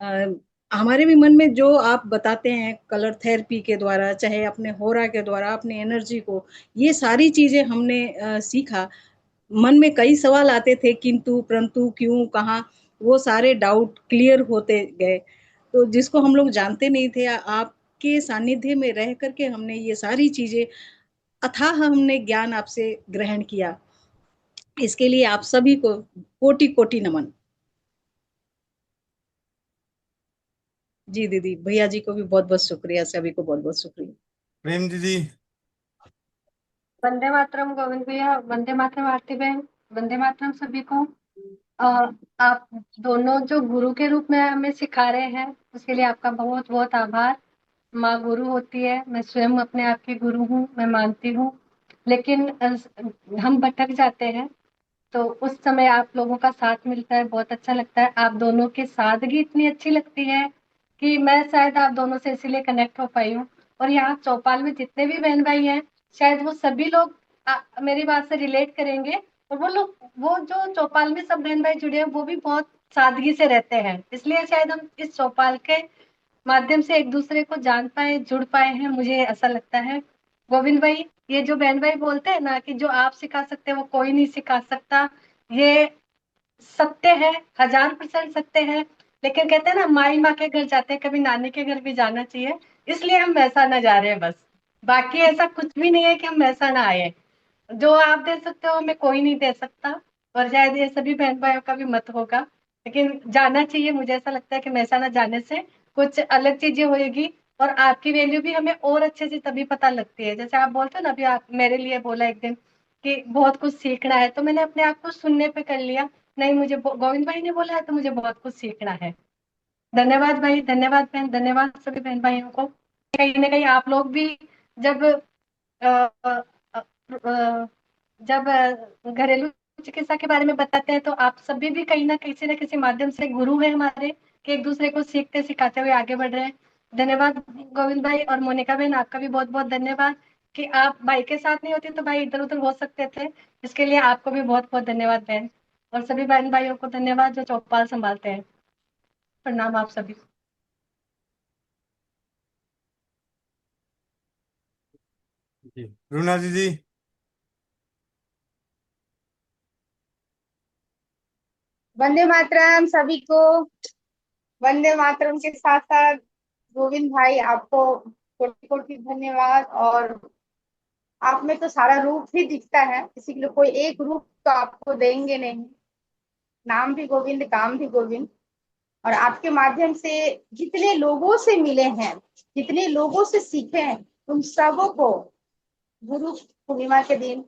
अ, हमारे भी मन में जो आप बताते हैं कलर थेरेपी के द्वारा, चाहे अपने होरा के द्वारा, अपने एनर्जी को, ये सारी चीजें हमने सीखा। मन में कई सवाल आते थे, किंतु परंतु क्यों कहाँ, वो सारे डाउट क्लियर होते गए। तो जिसको हम लोग जानते नहीं थे, आपके सानिध्य में रह करके हमने ये सारी चीजें, अथाह हमने ज्ञान आपसे ग्रहण किया। इसके लिए आप सभी को कोटि कोटि नमन। जी दीदी, भैया जी को भी बहुत बहुत शुक्रिया, सभी को बहुत बहुत शुक्रिया। प्रेम दीदी। वंदे मातरम गोविंद भैया, वंदे मातरम आरती बहन, वंदे मातरम सभी को। आप दोनों जो गुरु के रूप में हमें सिखा रहे हैं, उसके लिए आपका बहुत बहुत आभार। माँ गुरु होती है, मैं स्वयं अपने आप की गुरु हूँ, मैं मानती हूँ, लेकिन हम भटक जाते हैं, तो उस समय आप लोगों का साथ मिलता है, बहुत अच्छा लगता है। आप दोनों की सादगी इतनी अच्छी लगती है कि मैं शायद आप दोनों से इसीलिए कनेक्ट हो पाई हूँ। और यहाँ चौपाल में जितने भी बहन भाई हैं, शायद वो सभी लोग मेरी बात से रिलेट करेंगे। और वो जो चौपाल में सब बहन भाई जुड़े हैं, वो भी बहुत सादगी से रहते हैं, इसलिए शायद हम इस चौपाल के माध्यम से एक दूसरे को जान पाए, जुड़ पाए हैं, मुझे ऐसा लगता है। गोविंद भाई, ये जो बहन भाई बोलते हैं ना कि जो आप सिखा सकते हैं वो कोई नहीं सिखा सकता, ये सत्य है, 1000% सत्य है। लेकिन कहते हैं ना, माई माँ के घर जाते हैं, कभी नानी के घर भी जाना चाहिए, इसलिए हम महसाना जा रहे हैं बस। बाकी ऐसा कुछ भी नहीं है कि हम महसाना आए। जो आप दे सकते हो हमें कोई नहीं दे सकता, और शायद ये सभी बहन भाइयों का भी मत होगा, लेकिन जाना चाहिए। मुझे ऐसा लगता है कि महसाना जाने से कुछ अलग चीजें होगी, और आपकी वैल्यू भी हमें और अच्छे से तभी पता लगती है। जैसे आप बोलते हो ना, अभी आप मेरे लिए बोला एक दिन कि बहुत कुछ सीखना है, तो मैंने अपने आप को सुनने पे कर लिया, नहीं मुझे गोविंद भाई ने बोला है तो मुझे बहुत कुछ सीखना है। धन्यवाद भाई, धन्यवाद बहन, धन्यवाद सभी बहन भाइयों को। कहीं ना कहीं आप लोग भी जब अ, अ, अ, जब घरेलू चिकित्सा के बारे में बताते हैं, तो आप सभी भी कहीं ना किसी माध्यम से गुरु है हमारे, कि एक दूसरे को सीखते सिखाते हुए आगे बढ़ रहे हैं। धन्यवाद गोविंद भाई और मोनिका बहन, आपका भी बहुत बहुत धन्यवाद कि आप भाई के साथ नहीं होती तो भाई इधर उधर हो सकते थे, इसके लिए आपको भी बहुत बहुत धन्यवाद बहन। और सभी बहन भाइयों को धन्यवाद जो चौपाल संभालते हैं। प्रणाम आप सभी को। जी। रूना दीदी। वंदे मातरम सभी को। वंदे मातरम के साथ साथ गोविंद भाई आपको कोटि कोटि धन्यवाद। और आप में तो सारा रूप ही दिखता है, किसी के लिए कोई एक रूप तो आपको देंगे नहीं। नाम भी गोविंद, काम भी गोविंद। और आपके माध्यम से जितने लोगों से मिले हैं, जितने लोगों से सीखे हैं, उन सबों को गुरु पूर्णिमा के दिन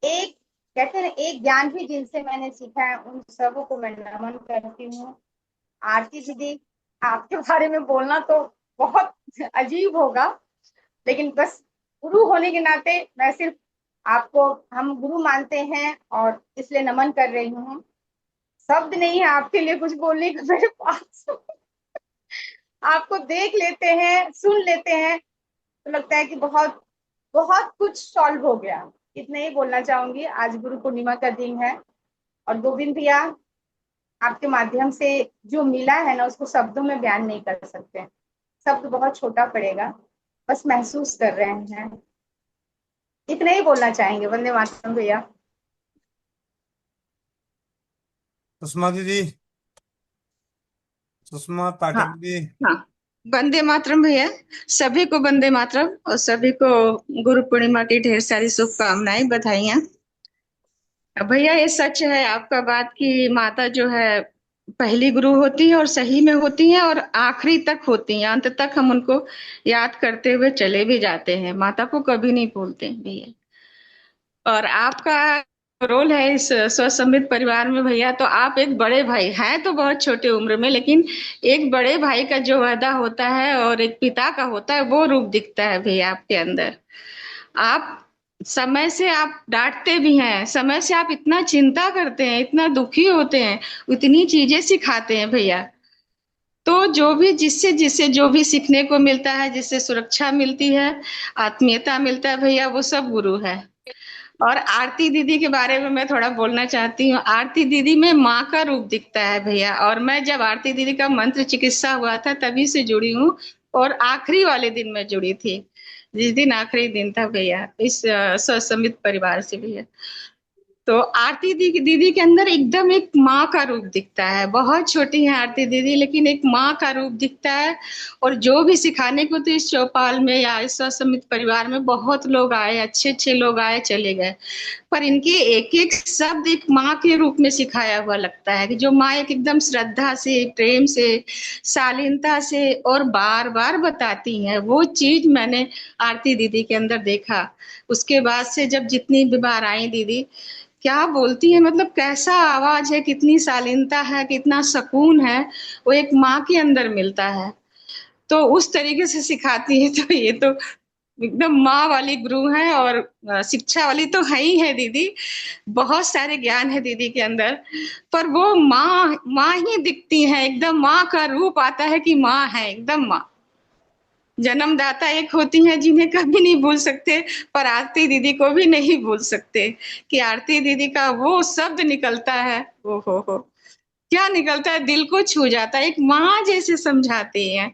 एक, कहते हैं एक ज्ञान भी जिनसे मैंने सीखा है, उन सबों को मैं नमन करती हूँ। आरती दीदी, आपके बारे में बोलना तो बहुत अजीब होगा, लेकिन बस गुरु होने के नाते मैं सिर्फ आपको, हम गुरु मानते हैं और इसलिए नमन कर रही हूँ। शब्द नहीं है आपके लिए कुछ बोलने का मेरे पास। आपको देख लेते हैं, सुन लेते हैं तो लगता है कि बहुत बहुत कुछ सॉल्व हो गया। इतना ही बोलना चाहूंगी। आज गुरु पूर्णिमा का दिन है और गोविंद भैया आपके माध्यम से जो मिला है ना, उसको शब्दों में बयान नहीं कर सकते। शब्द बहुत छोटा पड़ेगा, बस महसूस कर रहे हैं। इतना ही बोलना चाहेंगे। वंदे मातरम भैया। सुषमा दीदी, सुषमा पाठक हाँ दीदी। हाँ, वंदे मातरम भैया। सभी को वंदे मातरम और सभी को गुरु पूर्णिमा की ढेर सारी शुभकामनाएं, बधाइयां। भैया ये सच है आपका बात कि माता जो है पहली गुरु होती है और सही में होती है और आखिरी तक होती है, अंत तक हम उनको याद करते हुए चले भी जाते हैं, माता को कभी नहीं भूलते भैया। और आपका रोल है इस स्वसमित परिवार में भैया, तो आप एक बड़े भाई हैं तो बहुत छोटे उम्र में, लेकिन एक बड़े भाई का जो वादा होता है और एक पिता का होता है, वो रूप दिखता है भैया आपके अंदर। आप समय से आप डांटते भी हैं, समय से आप इतना चिंता करते हैं, इतना दुखी होते हैं, उतनी चीजें सिखाते हैं भैया। तो जो भी जिससे जिससे जो भी सीखने को मिलता है, जिससे सुरक्षा मिलती है, आत्मीयता मिलता है भैया, वो सब गुरु है। और आरती दीदी के बारे में मैं थोड़ा बोलना चाहती हूँ। आरती दीदी में माँ का रूप दिखता है भैया, और मैं जब आरती दीदी का मंत्र चिकित्सा हुआ था तभी से जुड़ी हूँ, और आखिरी वाले दिन में जुड़ी थी, जिस दिन आखिरी दिन था भैया इस स्वसमित परिवार से भैया। तो आरती दीदी के अंदर एकदम एक माँ का रूप दिखता है। बहुत छोटी है आरती दीदी, लेकिन एक माँ का रूप दिखता है। और जो भी सिखाने को तो इस चौपाल में या इस स्वसमित परिवार में बहुत लोग आए, अच्छे अच्छे लोग आए चले गए, पर इनके एक एक शब्द एक माँ के रूप में सिखाया हुआ लगता है, कि जो माँ एक एकदम श्रद्धा से, प्रेम से, शालीनता से और बार बार बताती हैं, वो चीज मैंने आरती दीदी के अंदर देखा। उसके बाद से जब जितनी भी बार आई दीदी, क्या बोलती है, मतलब कैसा आवाज है, कितनी शालीनता है, कितना सुकून है, वो एक माँ के अंदर मिलता है। तो उस तरीके से सिखाती है। तो ये तो एकदम माँ वाली गुरु है, और शिक्षा वाली तो है ही है दीदी। बहुत सारे ज्ञान है दीदी के अंदर, पर वो माँ ही दिखती है, एकदम माँ का रूप आता है कि माँ है, एकदम माँ। जन्मदाता एक होती हैं जिन्हें कभी नहीं भूल सकते, पर आरती दीदी को भी नहीं भूल सकते। कि आरती दीदी का वो शब्द निकलता है, ओ हो क्या निकलता है, दिल को छू जाता है। एक माँ जैसे समझाती हैं,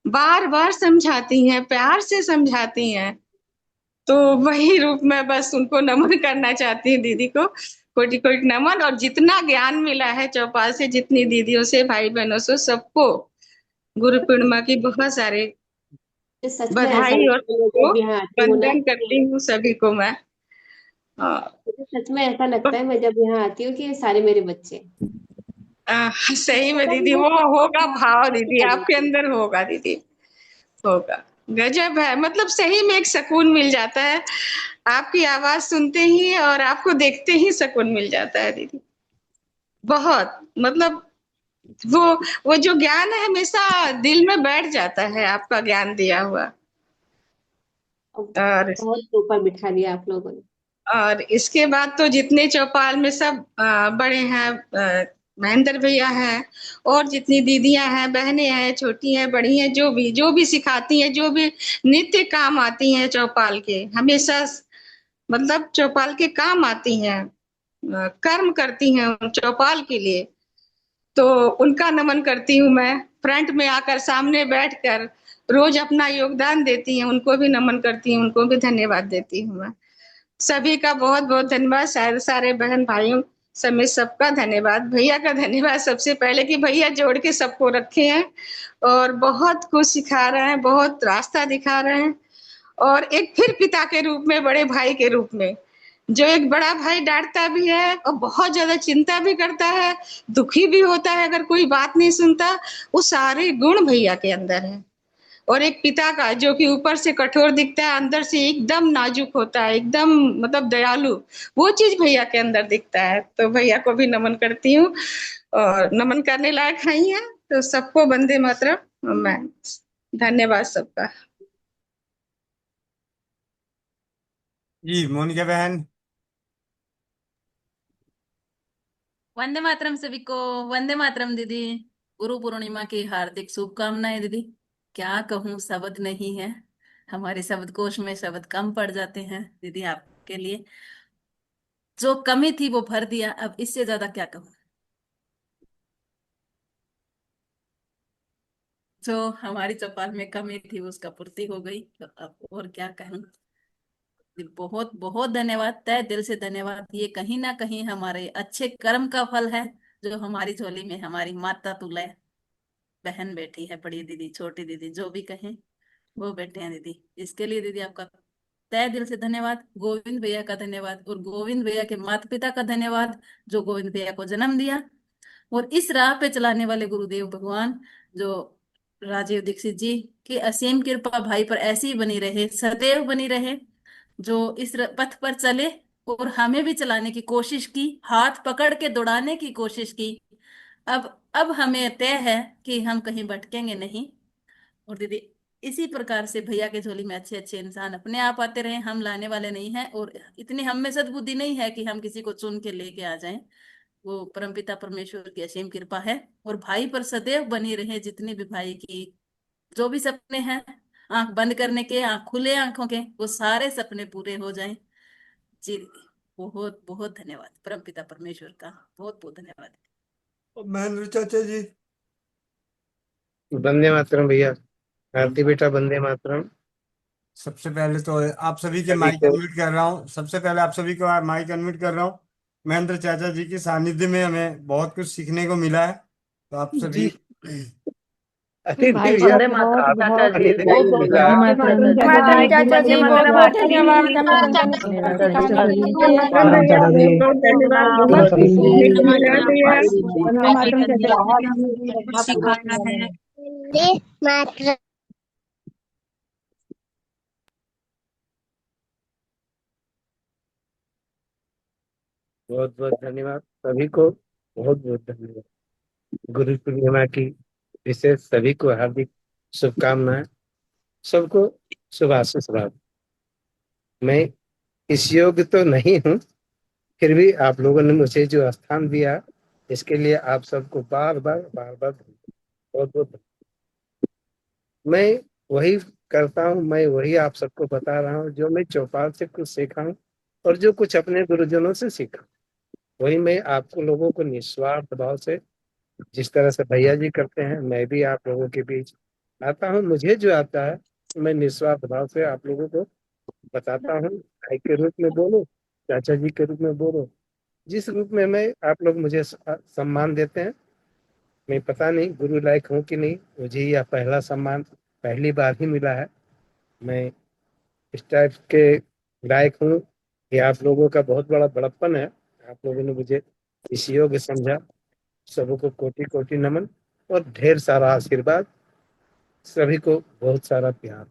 बार बार समझाती हैं, प्यार से समझाती हैं। तो वही रूप में बस उनको नमन करना चाहती हूँ दीदी को, कोटि कोटि नमन। और जितना ज्ञान मिला है चौपाल से, जितनी दीदियों से, भाई बहनों से, सबको गुरु पूर्णिमा की बहुत सारे सच में ऐसा बधाई और लगता है मैं सबको जब यहाँ आती हूँ ना, वंदन करती हूँ सभी को मैं। मुझे सच में ऐसा लगता है मैं जब यहाँ आती हूँ कि ये सारे मेरे बच्चे हैं। सही में मतलब दीदी, वो वो होगा भाव दीदी, आ आपके जाती है। अंदर होगा दीदी, होगा। गजब है, मतलब सही में एक सुकून मिल जाता है आपकी आवाज सुनते ही, और आपको देखते ही सुकून मिल जाता है दीदी। बहुत मतलब वो वो जो ज्ञान है हमेशा दिल में बैठ जाता है, आपका ज्ञान दिया हुआ। और बहुत ऊपर बिठा दिया आप लोगों ने। और इसके बाद तो जितने चौपाल में सब बड़े हैं, महेंद्र भैया हैं, और जितनी दीदियां हैं, बहनें हैं, छोटी हैं, बड़ी हैं, जो भी सिखाती हैं, जो भी नित्य काम आती हैं चौपाल के, हमेशा मतलब चौपाल के काम आती हैं, कर्म करती हैं चौपाल के लिए। तो उनका नमन करती हूँ मैं, फ्रंट में आकर सामने बैठकर रोज अपना योगदान देती हैं, उनको भी नमन करती हूँ, उनको भी धन्यवाद देती हूँ मैं। सभी का बहुत बहुत धन्यवाद, सारे बहन भाइयों समय सबका धन्यवाद, भैया का धन्यवाद सबसे पहले कि भैया जोड़ के सबको रखे हैं और बहुत कुछ सिखा रहे हैं, बहुत रास्ता दिखा रहे हैं। और एक फिर पिता के रूप में, बड़े भाई के रूप में, जो एक बड़ा भाई डांटता भी है और बहुत ज्यादा चिंता भी करता है, दुखी भी होता है अगर कोई बात नहीं सुनता, वो सारे गुण भैया के अंदर है। और एक पिता का जो कि ऊपर से कठोर दिखता है, अंदर से एकदम नाजुक होता है, एकदम मतलब दयालु, वो चीज भैया के अंदर दिखता है। तो भैया को भी नमन करती हूँ और नमन करने लायक है ही है। तो सबको वंदे मातरम। मैं धन्यवाद सबका। जी मोनिका बहन। वंदे मातरम सभी को। वंदे मातरम दीदी। गुरु पूर्णिमा की हार्दिक शुभकामनाएं दीदी। क्या कहूँ, शब्द नहीं है, हमारे शब्द कोश में शब्द कम पड़ जाते हैं दीदी। आपके लिए जो कमी थी वो भर दिया, अब इससे ज्यादा क्या कहूँ। जो हमारी चौपाल में कमी थी उसका पूर्ति हो गई, तो अब और क्या कहूँ। बहुत बहुत धन्यवाद, तहे दिल से धन्यवाद। ये कहीं ना कहीं हमारे अच्छे कर्म का फल है, जो हमारी झोली में हमारी माता तुलय बहन बैठी है, बड़ी दीदी, छोटी दीदी, जो भी कहें, वो बैठे हैं दीदी। इसके लिए दीदी आपका तहे दिल से धन्यवाद। गोविंद भैया का धन्यवाद, और गोविंद भैया के माता पिता का धन्यवाद, जो गोविंद भैया को जन्म दिया। और इस राह पे चलाने वाले गुरुदेव भगवान, जो राजीव दीक्षित जी की असीम कृपा भाई पर ऐसी ही बनी रहे, सदैव बनी रहे। जो इस पथ पर चले और हमें भी चलाने की कोशिश की, हाथ पकड़ के दौड़ाने की कोशिश की। अब हमें तय है कि हम कहीं भटकेंगे नहीं। और दीदी, इसी प्रकार से भैया के झोली में अच्छे अच्छे इंसान अपने आप आते रहे, हम लाने वाले नहीं हैं। और इतनी हम में सद्बुद्धि नहीं है कि हम किसी को चुन के लेके आ जाएं। वो परमपिता परमेश्वर की असीम कृपा है। और भाई पर सदैव बनी रहे, जितने भी भाई की जो भी सपने हैं, आंख बंद करने के, आंख खुले आंखों के, वो सारे सपने पूरे हो जाएं। जी दीदी, बहुत बहुत धन्यवाद परमपिता परमेश्वर का, बहुत बहुत धन्यवाद। महेंद्र चाचा जी। वंदे मातरम भैया। आरती बेटा, वंदे मातरम। सबसे पहले तो आप सभी के सभी माइक को अनम्यूट कर रहा हूँ। सबसे पहले आप सभी को माइक अनम्यूट कर रहा हूँ। महेंद्र चाचा जी की सानिध्य में हमें बहुत कुछ सीखने को मिला है, तो आप सभी। जी अतिथि भाई भैया, साहब बहुत चाचा बहुत जी अतिथि बहुत नहीं बहुत मिला। वंदे धन्यवाद। मातरम वंदे दादी। मातरम चाचा वंदे जी, मातरम बहुत बहुत आरती जी। धन्यवाद हमें धन्यवाद चाचा जी। मातरम भैया, बहुत बहुत धन्यवाद, बहुत कुछ सीखने को मिला भैया। वंदे मातरम चाचा जी। कुछ सिखाया है। बहुत बहुत धन्यवाद सभी को, बहुत बहुत धन्यवाद। गुरु पूर्णिमा की विशेष सभी को हार्दिक शुभकामनाएं। सबको शुभाशीष रात। मैं इस योग्य तो नहीं हूँ, फिर भी आप लोगों ने मुझे जो स्थान दिया, इसके लिए आप सबको बार बार बहुत बहुत। मैं वही करता हूँ, मैं वही आप सबको बता रहा हूँ, जो मैं चौपाल से कुछ सीखा हूँ और जो कुछ अपने गुरुजनों से सीखा, वही मैं आपको लोगों को निस्वार्थ भाव से, जिस तरह से भैया जी करते हैं, मैं भी आप लोगों के बीच आता हूँ। मुझे जो आता है मैं निस्वार्थ भाव से आप लोगों को बताता हूँ। भाई के रूप में बोलो, चाचा जी के रूप में बोलो, जिस रूप में मैं, आप लोग मुझे सम्मान देते हैं। मैं पता नहीं गुरु लायक हूँ कि नहीं, मुझे यह पहला सम्मान पहली बार ही मिला है। मैं इस टाइप के लायक हूँ, ये आप लोगों का बहुत बड़ा बड़प्पन है। आप लोगों ने मुझे इस योग्य समझा। सबको कोटि कोटि नमन और ढेर सारा आशीर्वाद। सभी को बहुत सारा प्यार।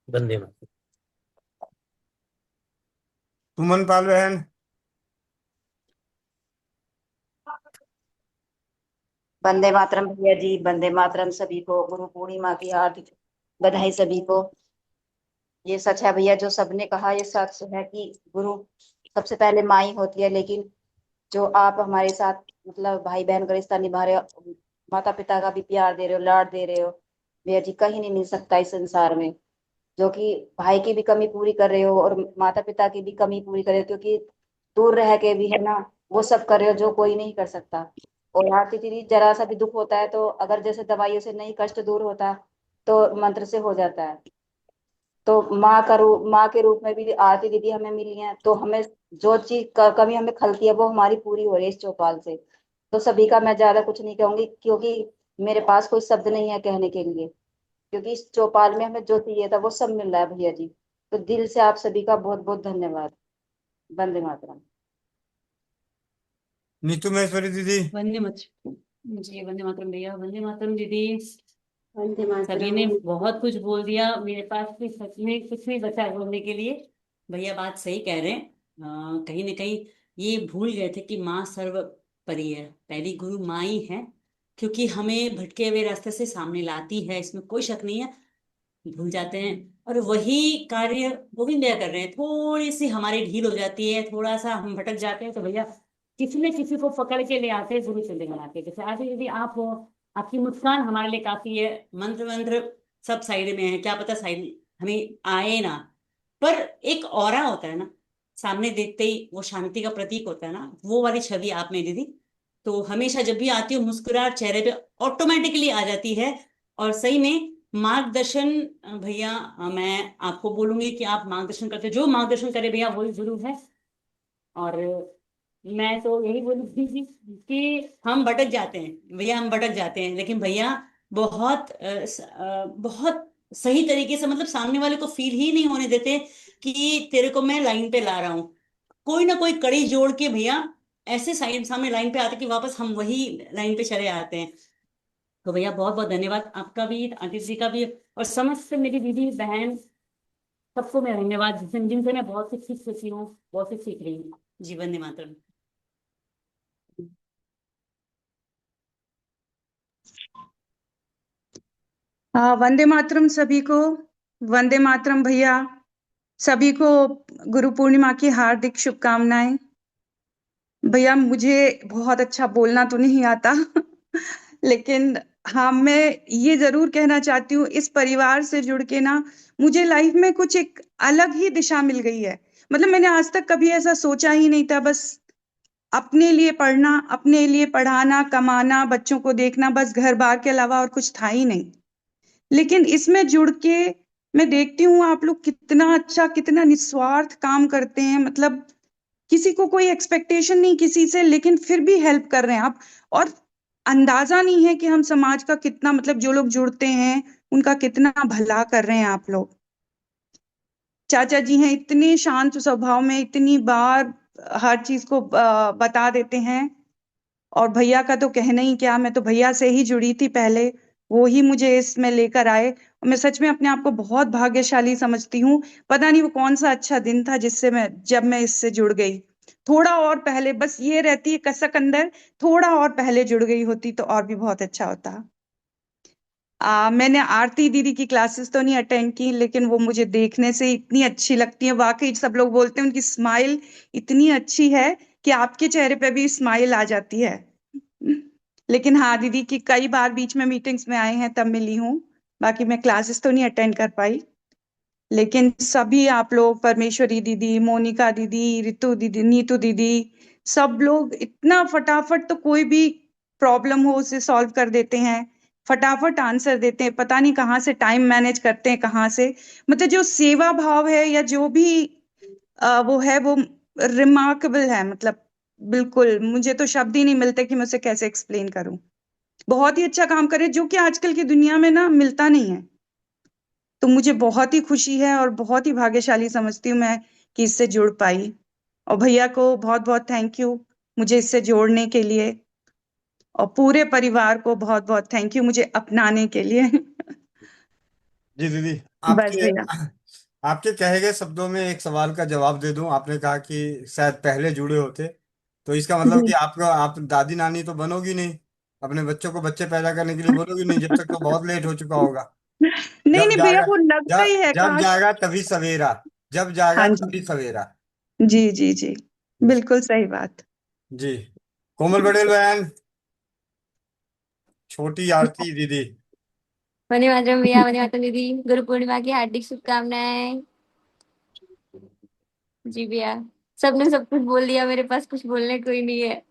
धन्यवाद। सुमन पाल बहन। वंदे मातरम भैया जी, वंदे मातरम सभी को। गुरु पूर्णिमा की हार्दिक बधाई सभी को। ये सच है भैया, जो सबने कहा, ये सच है कि गुरु सबसे पहले माँ ही होती है, लेकिन जो आप हमारे साथ मतलब भाई बहन का रिश्ता निभा रहे हो, माता पिता का भी प्यार दे रहे हो, लाड दे रहे हो, भैया जी कहीं नहीं मिल सकता इस संसार में। जो कि भाई की भी कमी पूरी कर रहे हो और माता पिता की भी कमी पूरी कर रहे हो, क्योंकि दूर रह के भी है ना, वो सब कर रहे हो जो कोई नहीं कर सकता। और आरती दीदी, जरा सा भी दुख होता है तो अगर जैसे दवाइयों से नहीं कष्ट दूर होता, तो मंत्र से हो जाता है। तो माँ के रूप में भी आरती दीदी हमें मिली हैं, तो हमें जो चीज कमी हमें खलती है वो हमारी पूरी हो रही है इस चौपाल से। तो सभी का मैं ज्यादा कुछ नहीं कहूंगी, क्योंकि मेरे पास कोई शब्द नहीं है कहने के लिए, क्योंकि इस चौपाल में हमें जो चाहिए था वो सब मिल रहा है भैया जी। तो दिल से आप सभी का बहुत बहुत धन्यवाद। वंदे मातरम। नीतू महेश्वरी दीदी। वंदे मातरम जी, वंदे मातरम भैया, वंदे मातरम दीदी। वंदे सभी ने मातरम। बहुत कुछ बोल दिया, मेरे पास भी सच में कुछ नहीं बचा बोलने के लिए। भैया बात सही कह रहे हैं। कहीं ना कहीं ये भूल गए थे कि माँ सर्वोपरि है, पहली गुरु माँ ही है, क्योंकि हमें भटके हुए रास्ते से सामने लाती है, इसमें कोई शक नहीं है। भूल जाते हैं, और वही कार्य गोविंद भैया कर रहे हैं। थोड़ी सी हमारी ढील हो जाती है, थोड़ा सा हम भटक जाते हैं, तो भैया किसी न किसी को पकड़ के ले आते हैं, गुरु चले बनाते हैं। जैसे आज यदि आप हो, आपकी मुस्कान हमारे लिए काफी है। मंत्र मंत्र सब साइड में है, क्या पता साइड हमें आए ना, पर एक ऑरा होता है ना, सामने देखते ही वो शांति का प्रतीक होता है ना, वो वाली छवि आप में दीदी। तो हमेशा जब भी आती हूँ मुस्कुराहट चेहरे पे ऑटोमेटिकली आ जाती है। और सही में मार्गदर्शन, भैया मैं आपको बोलूंगी कि आप मार्गदर्शन करते, जो मार्गदर्शन करे भैया वही गुरु है। और मैं तो यही बोलूंगी कि हम भटक जाते हैं भैया, हम भटक जाते हैं, लेकिन भैया बहुत बहुत सही तरीके से, मतलब सामने वाले को फील ही नहीं होने देते कि तेरे को मैं लाइन पे ला रहा हूँ। कोई ना कोई कड़ी जोड़ के भैया ऐसे साइड सामने लाइन पे आते कि वापस हम वही लाइन पे चले आते हैं। तो भैया बहुत बहुत धन्यवाद आपका भी, आंटी जी का भी, और समस्त मेरी दीदी बहन, सबको मैं धन्यवाद, जिनसे मैं बहुत कुछ सीख चुकी हूँ, बहुत कुछ सीख रही हूँ। जी वंदे मातरम। वंदे मातरम सभी को। वंदे मातरम भैया। सभी को गुरु पूर्णिमा की हार्दिक शुभकामनाएं। भैया मुझे बहुत अच्छा बोलना तो नहीं आता लेकिन हाँ, मैं ये जरूर कहना चाहती हूँ, इस परिवार से जुड़ के ना मुझे लाइफ में कुछ एक अलग ही दिशा मिल गई है। मतलब मैंने आज तक कभी ऐसा सोचा ही नहीं था, बस अपने लिए पढ़ना, अपने लिए पढ़ाना, कमाना, बच्चों को देखना, बस घर बार के अलावा और कुछ था ही नहीं। लेकिन इसमें जुड़ के मैं देखती हूँ आप लोग कितना अच्छा, कितना निस्वार्थ काम करते हैं। मतलब किसी को कोई एक्सपेक्टेशन नहीं किसी से, लेकिन फिर भी हेल्प कर रहे हैं आप। और अंदाजा नहीं है कि हम समाज का कितना, मतलब जो लोग जुड़ते हैं उनका कितना भला कर रहे हैं आप लोग। चाचा जी हैं इतने शांत स्वभाव में, इतनी बार हर चीज को बता देते हैं। और भैया का तो कहना ही क्या, मैं तो भैया से ही जुड़ी थी पहले, वो ही मुझे इसमें लेकर आए। और मैं सच में अपने आप को बहुत भाग्यशाली समझती हूँ। पता नहीं वो कौन सा अच्छा दिन था जिससे मैं, जब मैं इससे जुड़ गई। थोड़ा और पहले, बस ये रहती है कसक अंदर, थोड़ा और पहले जुड़ गई होती तो और भी बहुत अच्छा होता। मैंने आरती दीदी की क्लासेस तो नहीं अटेंड की, लेकिन वो मुझे देखने से इतनी अच्छी लगती है। वाकई सब लोग बोलते हैं उनकी स्माइल इतनी अच्छी है कि आपके चेहरे पे भी स्माइल आ जाती है। लेकिन हाँ दीदी की कई बार बीच में मीटिंग्स में आए हैं तब मिली हूँ, बाकी मैं क्लासेस तो नहीं अटेंड कर पाई। लेकिन सभी आप लोग, परमेश्वरी दीदी, मोनिका दीदी, रितु दीदी, नीतू दीदी, सब लोग इतना फटाफट, तो कोई भी प्रॉब्लम हो उसे सॉल्व कर देते हैं, फटाफट आंसर देते हैं। पता नहीं कहाँ से टाइम मैनेज करते हैं, कहाँ से। मतलब जो सेवा भाव है या जो भी वो है, वो रिमार्केबल है। मतलब बिल्कुल मुझे तो शब्द ही नहीं मिलते कि मैं उसे कैसे एक्सप्लेन करूं। बहुत ही अच्छा काम करे, जो कि आजकल की दुनिया में ना मिलता नहीं है। तो मुझे बहुत ही खुशी है और बहुत ही भाग्यशाली समझती हूँ मैं कि इससे जुड़ पाई। और भैया को बहुत बहुत थैंक यू मुझे इससे जोड़ने के लिए। और पूरे परिवार को बहुत बहुत थैंक यू मुझे अपनाने के लिए जी दीदी, बस आपके भैया। आपके कहे गए शब्दों में एक सवाल का जवाब दे दूं। आपने कहा कि शायद पहले जुड़े होते, तो इसका मतलब कि जी। आप दादी नानी तो बनोगी नहीं, अपने बच्चों को बच्चे पैदा करने के लिए बोलोगी नहीं जब तक, तो बहुत लेट हो चुका होगा। नहीं जब नहीं भैया, जागा वो लगता ही जब है, जब काश। जागा तभी सवेरा, जब जागा हाँ जी। तभी सवेरा। जी जी जी, बिल्कुल सही बात। जी। कोमल पटेल बहन, छोटी आरती दीदी। वंदे मातरम भैया, वंदे मातरम दीदी, गुरु पूर्णिमा की हार्दिक शुभकामनाएं। जी भैया, सबने सब कुछ बोल दिया, मेरे पास कुछ बोलने कोई नहीं है।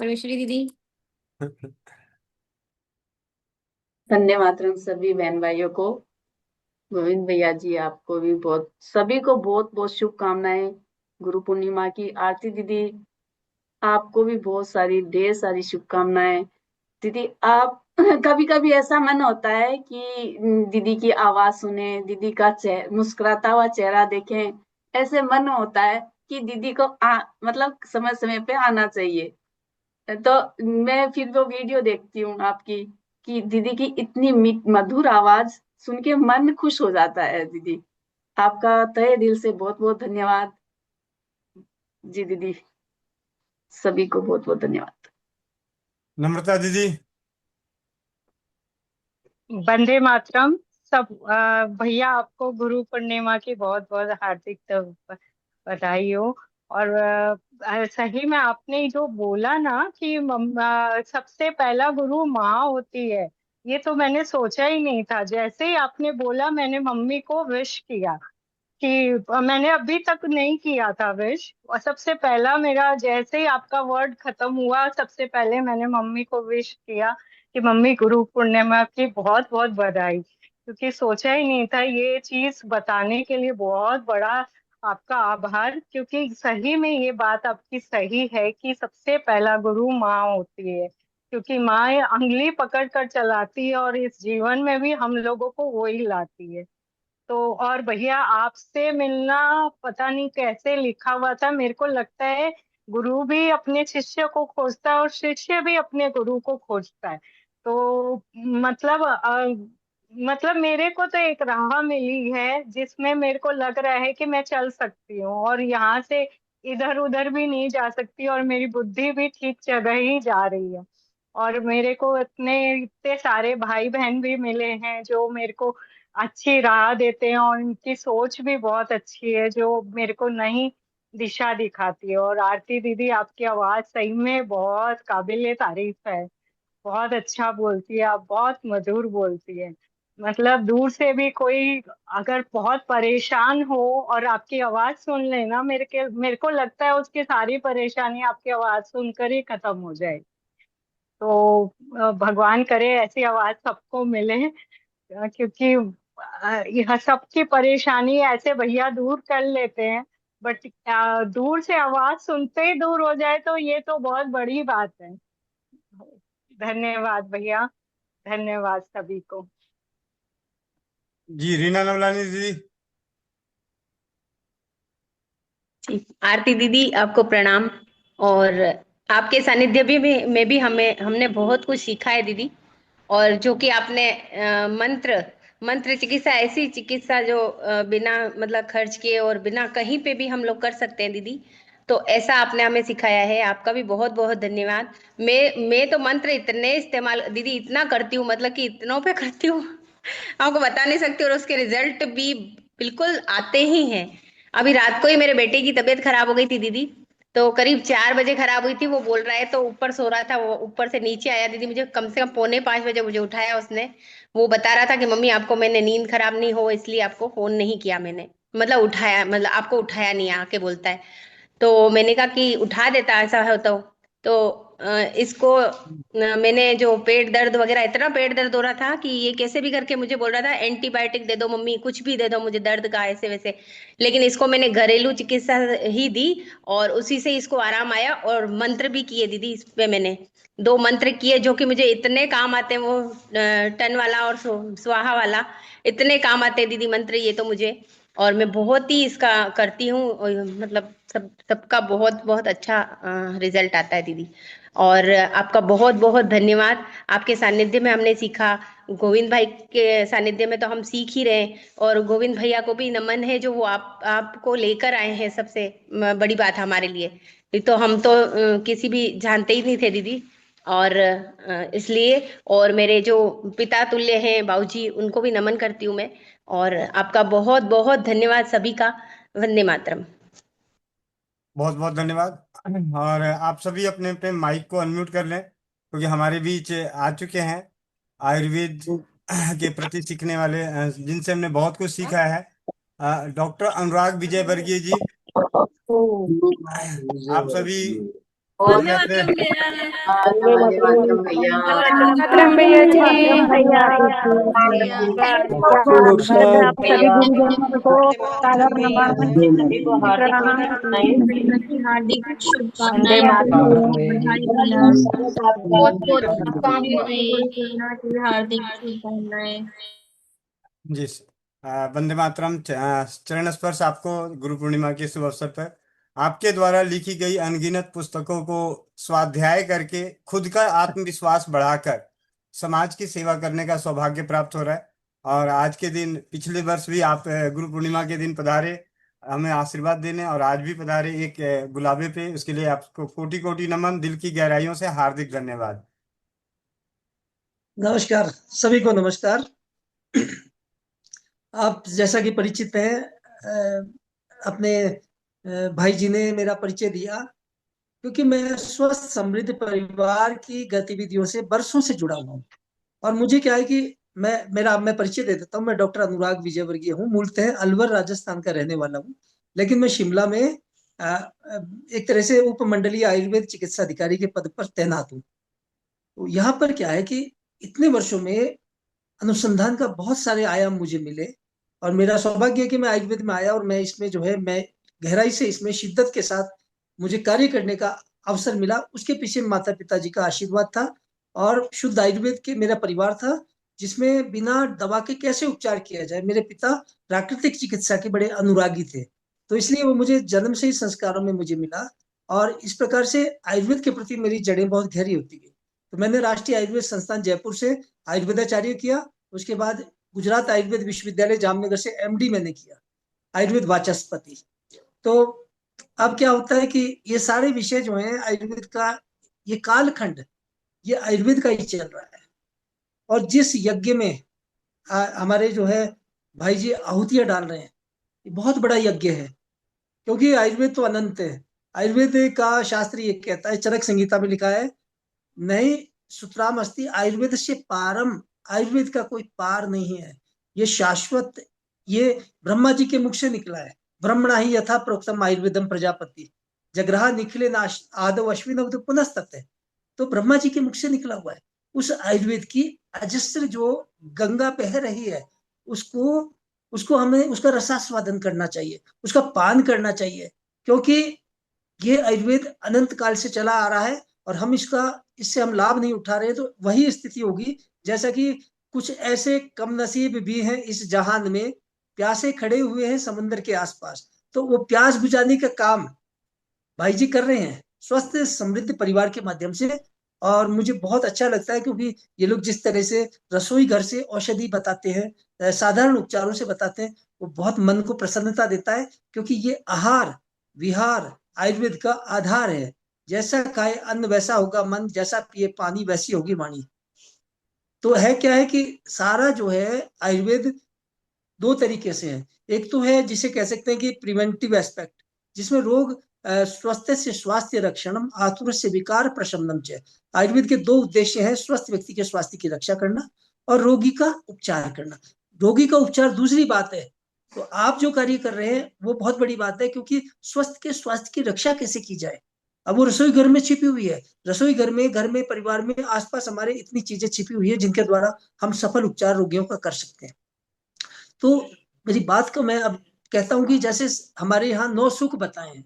परमेश्वरी दीदी। वंदे मातरम सभी बहन भाइयों को। गोविंद भैया जी आपको भी बहुत, सभी को बहुत बहुत शुभकामनाएं। गुरु पूर्णिमा की आरती दीदी आपको भी बहुत सारी ढेर सारी शुभकामनाएं। दीदी आप कभी कभी ऐसा मन होता है कि दीदी की आवाज सुने, दीदी का मुस्कुराता हुआ चेहरा देखें। ऐसे मन होता है कि दीदी को मतलब समय समय पे आना चाहिए। तो मैं फिर वो वीडियो देखती हूँ आपकी, कि दीदी की इतनी मधुर आवाज सुन के मन खुश हो जाता है। दीदी आपका तहे दिल से बहुत बहुत धन्यवाद। जी दीदी, सभी को बहुत बहुत धन्यवाद। नम्रता दीदी। वंदे मातरम। सब भैया आपको गुरु पूर्णिमा की बहुत बहुत हार्दिक बधाई हो। और सही में आपने जो बोला ना कि सबसे पहला गुरु माँ होती है, ये तो मैंने सोचा ही नहीं था। जैसे ही आपने बोला मैंने मम्मी को विश किया, कि मैंने अभी तक नहीं किया था विश, और सबसे पहला मेरा जैसे ही आपका वर्ड खत्म हुआ सबसे पहले मैंने मम्मी को विश किया कि मम्मी गुरु पूर्णिमा की बहुत बहुत बधाई। क्योंकि सोचा ही नहीं था, ये चीज बताने के लिए बहुत बड़ा आपका आभार। क्योंकि सही में ये बात आपकी सही है कि सबसे पहला गुरु माँ होती है, क्योंकि माँ अंगुली पकड़ कर चलाती है और इस जीवन में भी हम लोगों को वही लाती है। तो और भैया आपसे मिलना पता नहीं कैसे लिखा हुआ था, मेरे को लगता है गुरु भी अपने शिष्य को खोजता है और शिष्य भी अपने गुरु को खोजता है। तो मतलब मेरे को तो एक राह मिली है जिसमें मेरे को लग रहा है कि मैं चल सकती हूँ और यहाँ से इधर उधर भी नहीं जा सकती, और मेरी बुद्धि भी ठीक जगह ही जा रही है। और मेरे को इतने सारे भाई बहन भी मिले हैं जो मेरे को अच्छी राह देते हैं, और उनकी सोच भी बहुत अच्छी है जो मेरे को नई दिशा दिखाती है। और आरती दीदी आपकी आवाज सही में बहुत काबिले तारीफ है, बहुत अच्छा बोलती है आप, बहुत मधुर बोलती है। मतलब दूर से भी कोई अगर बहुत परेशान हो और आपकी आवाज सुन ले ना, मेरे को लगता है उसकी सारी परेशानी आपकी आवाज सुनकर ही खत्म हो जाए। तो भगवान करे ऐसी आवाज सबको मिले, क्योंकि यह सबकी परेशानी ऐसे भैया दूर कर लेते हैं, बट दूर से आवाज सुनते ही दूर हो जाए तो ये तो बहुत बड़ी बात है। धन्यवाद भैया, धन्यवाद सभी को। जी रीना नवलानी दीदी। आरती दीदी आपको प्रणाम। और आपके सानिध्य में भी हमने बहुत कुछ सीखा है दीदी। और जो कि आपने मंत्र चिकित्सा, ऐसी चिकित्सा जो बिना मतलब खर्च किए और बिना कहीं पे भी हम लोग कर सकते हैं दीदी, तो ऐसा आपने हमें सिखाया है। आपका भी बहुत बहुत धन्यवाद। मैं तो मंत्र इतने इस्तेमाल दीदी इतना करती हूँ, मतलब कि इतनों पे करती हूँ आपको बता नहीं सकती, और उसके रिजल्ट भी बिल्कुल आते ही हैं। अभी रात को ही मेरे बेटे की तबीयत खराब हो गई थी दीदी, तो करीब 4 बजे खराब हुई थी। वो बोल रहा है तो ऊपर सो रहा था, वो ऊपर से नीचे आया दीदी, मुझे कम से कम 4:45 बजे मुझे उठाया उसने। वो बता रहा था कि मम्मी आपको मैंने नींद खराब नहीं हो इसलिए आपको फोन नहीं किया मैंने, मतलब उठाया, मतलब आपको उठाया नहीं आके बोलता है। तो मैंने कहा कि उठा देता ऐसा है तो इसको मैंने जो पेट दर्द वगैरह, इतना पेट दर्द हो रहा था कि ये कैसे भी करके मुझे बोल रहा था एंटीबायोटिक दे दो मम्मी, कुछ भी दे दो मुझे दर्द का ऐसे वैसे। लेकिन इसको मैंने घरेलू चिकित्सा ही दी और उसी से इसको आराम आया। और मंत्र भी किए दीदी इस पे, मैंने 2 मंत्र किए जो कि मुझे इतने काम आते हैं। वो टन वाला और स्वाहा वाला इतने काम आते हैं दीदी मंत्र, ये तो मुझे। और मैं बहुत ही इसका करती हूँ, मतलब सबका बहुत बहुत अच्छा रिजल्ट आता है दीदी। और आपका बहुत बहुत धन्यवाद। आपके सानिध्य में हमने सीखा, गोविंद भाई के सानिध्य में तो हम सीख ही रहे हैं, और गोविंद भैया को भी नमन है जो वो आपको लेकर आए हैं। सबसे बड़ी बात हमारे लिए, नहीं तो हम तो किसी भी जानते ही नहीं थे दीदी। और इसलिए, और मेरे जो पिता तुल्य हैं बाबूजी, उनको भी नमन करती हूँ मैं। और आपका बहुत बहुत धन्यवाद सभी का। वंदे मातरम। बहुत बहुत धन्यवाद। और आप सभी अपने अपने माइक को अनम्यूट कर लें, क्योंकि हमारे बीच आ चुके हैं आयुर्वेद के प्रति सीखने वाले, जिनसे हमने बहुत कुछ सीखा है, डॉक्टर अनुराग विजय वर्गीय जी। आप सभी और भैया से वंदे मातरम भैया। मातरम भैया जी। घर में आप सभी गुरुजनों को सादर नमन, सभी को हार्दिक प्रणाम। शुभकामनाएं। की हार्दिक वंदे शुभकामनाएं मातरम। बधाई भैया, बहुत बहुत शुभकामनाएं, गुरु पूर्णिमा की हार्दिक शुभकामनाएं। जी वंदे मातरम। चरण स्पर्श आपको गुरु पूर्णिमा के शुभ अवसर पर आपके द्वारा लिखी गई अनगिनत पुस्तकों को स्वाध्याय करके खुद का आत्मविश्वास बढ़ाकर समाज की सेवा करने का सौभाग्य प्राप्त हो रहा है। और आज के दिन, पिछले वर्ष भी आप गुरु पूर्णिमा के दिन पधारे हमें आशीर्वाद देने, और आज भी पधारे एक गुलाबे पे, उसके लिए आपको कोटि कोटि नमन, दिल की गहराइयों से हार्दिक धन्यवाद। नमस्कार, सभी को नमस्कार। आप जैसा कि परिचित हैं, अपने भाई जी ने मेरा परिचय दिया, क्योंकि मैं स्वस्थ समृद्ध परिवार की गतिविधियों से बरसों से जुड़ा हुआ हूँ। और मुझे क्या है कि मैं परिचय दे देता हूँ। मैं डॉक्टर अनुराग विजयवर्गीय हूँ, मूलतः अलवर राजस्थान का रहने वाला हूँ, लेकिन मैं शिमला में एक तरह से उपमंडलीय आयुर्वेद चिकित्सा अधिकारी के पद पर तैनात हूँ। तो यहाँ पर क्या है कि इतने वर्षों में अनुसंधान का बहुत सारे आयाम मुझे मिले, और मेरा सौभाग्य है कि मैं आयुर्वेद में आया, और मैं इसमें जो है मैं गहराई से इसमें शिद्दत के साथ मुझे कार्य करने का अवसर मिला। उसके पीछे माता पिता जी का आशीर्वाद था, और शुद्ध आयुर्वेद के मेरा परिवार था, जिसमें बिना दवा के कैसे उपचार किया जाए। मेरे पिता प्राकृतिक चिकित्सा के बड़े अनुरागी थे, तो इसलिए वो मुझे जन्म से ही संस्कारों में मुझे मिला, और इस प्रकार से आयुर्वेद के प्रति मेरी जड़ें बहुत गहरी होती गई। तो मैंने राष्ट्रीय आयुर्वेद संस्थान जयपुर से आयुर्वेदाचार्य किया। उसके बाद गुजरात आयुर्वेद विश्वविद्यालय जामनगर से एमडी मैंने किया, आयुर्वेद वाचस्पति। तो अब क्या होता है कि ये सारे विषय जो हैं आयुर्वेद का, ये कालखंड ये आयुर्वेद का ही चल रहा है। और जिस यज्ञ में हमारे जो है भाई जी आहुतियां डाल रहे हैं, ये बहुत बड़ा यज्ञ है, क्योंकि आयुर्वेद तो अनंत है। आयुर्वेद का शास्त्र ये कहता है, चरक संहिता में लिखा है, नहीं सूत्राम अस्ति आयुर्वेद से पारम, आयुर्वेद का कोई पार नहीं है, ये शाश्वत, ये ब्रह्मा जी के मुख से निकला है। ब्रह्मणा ही यथा प्रोक्तम आयुर्वेदम प्रजापति जगरहा निखिले नाश आदव अश्विन पुनस्तत है। तो ब्रह्मा जी के मुख से निकला हुआ है। उस आयुर्वेद की अजस्र जो गंगा बह रही है, उसको उसको हमें उसका रसास्वादन करना चाहिए, उसका पान करना चाहिए, क्योंकि ये आयुर्वेद अनंत काल से चला आ रहा है, और हम इससे हम लाभ नहीं उठा रहे। तो वही स्थिति होगी जैसा कि कुछ ऐसे कम नसीब भी हैं इस जहान में, प्यासे खड़े हुए हैं समुद्र के आसपास, तो वो प्यास बुझाने का काम भाई जी कर रहे हैं स्वस्थ समृद्ध परिवार के माध्यम से। और मुझे बहुत अच्छा लगता है, क्योंकि ये लोग जिस तरह से रसोई घर से औषधि बताते हैं, साधारण उपचारों से बताते हैं, वो बहुत मन को प्रसन्नता देता है, क्योंकि ये आहार विहार आयुर्वेद का आधार है। जैसा खाए अन्न वैसा होगा मन, जैसा पिए पानी वैसी होगी वाणी। तो है क्या है कि सारा जो है आयुर्वेद दो तरीके से है। एक तो है जिसे कह सकते हैं कि प्रिवेंटिव एस्पेक्ट, जिसमें रोग स्वस्थ से स्वास्थ्य रक्षणम आतुर से विकार प्रशमनम च। आयुर्वेद के दो उद्देश्य हैं, स्वस्थ व्यक्ति के स्वास्थ्य की रक्षा करना और रोगी का उपचार करना। रोगी का उपचार दूसरी बात है। तो आप जो कार्य कर रहे हैं वो बहुत बड़ी बात है, क्योंकि स्वस्थ के स्वास्थ्य की रक्षा कैसे की जाए, अब वो रसोई घर में छिपी हुई है। रसोई घर में परिवार में आसपास हमारे इतनी चीजें छिपी हुई है, जिनके द्वारा हम सफल उपचार रोगियों का कर सकते हैं। तो मेरी बात को मैं अब कहता हूं कि जैसे हमारे यहाँ 9 सुख बताए हैं,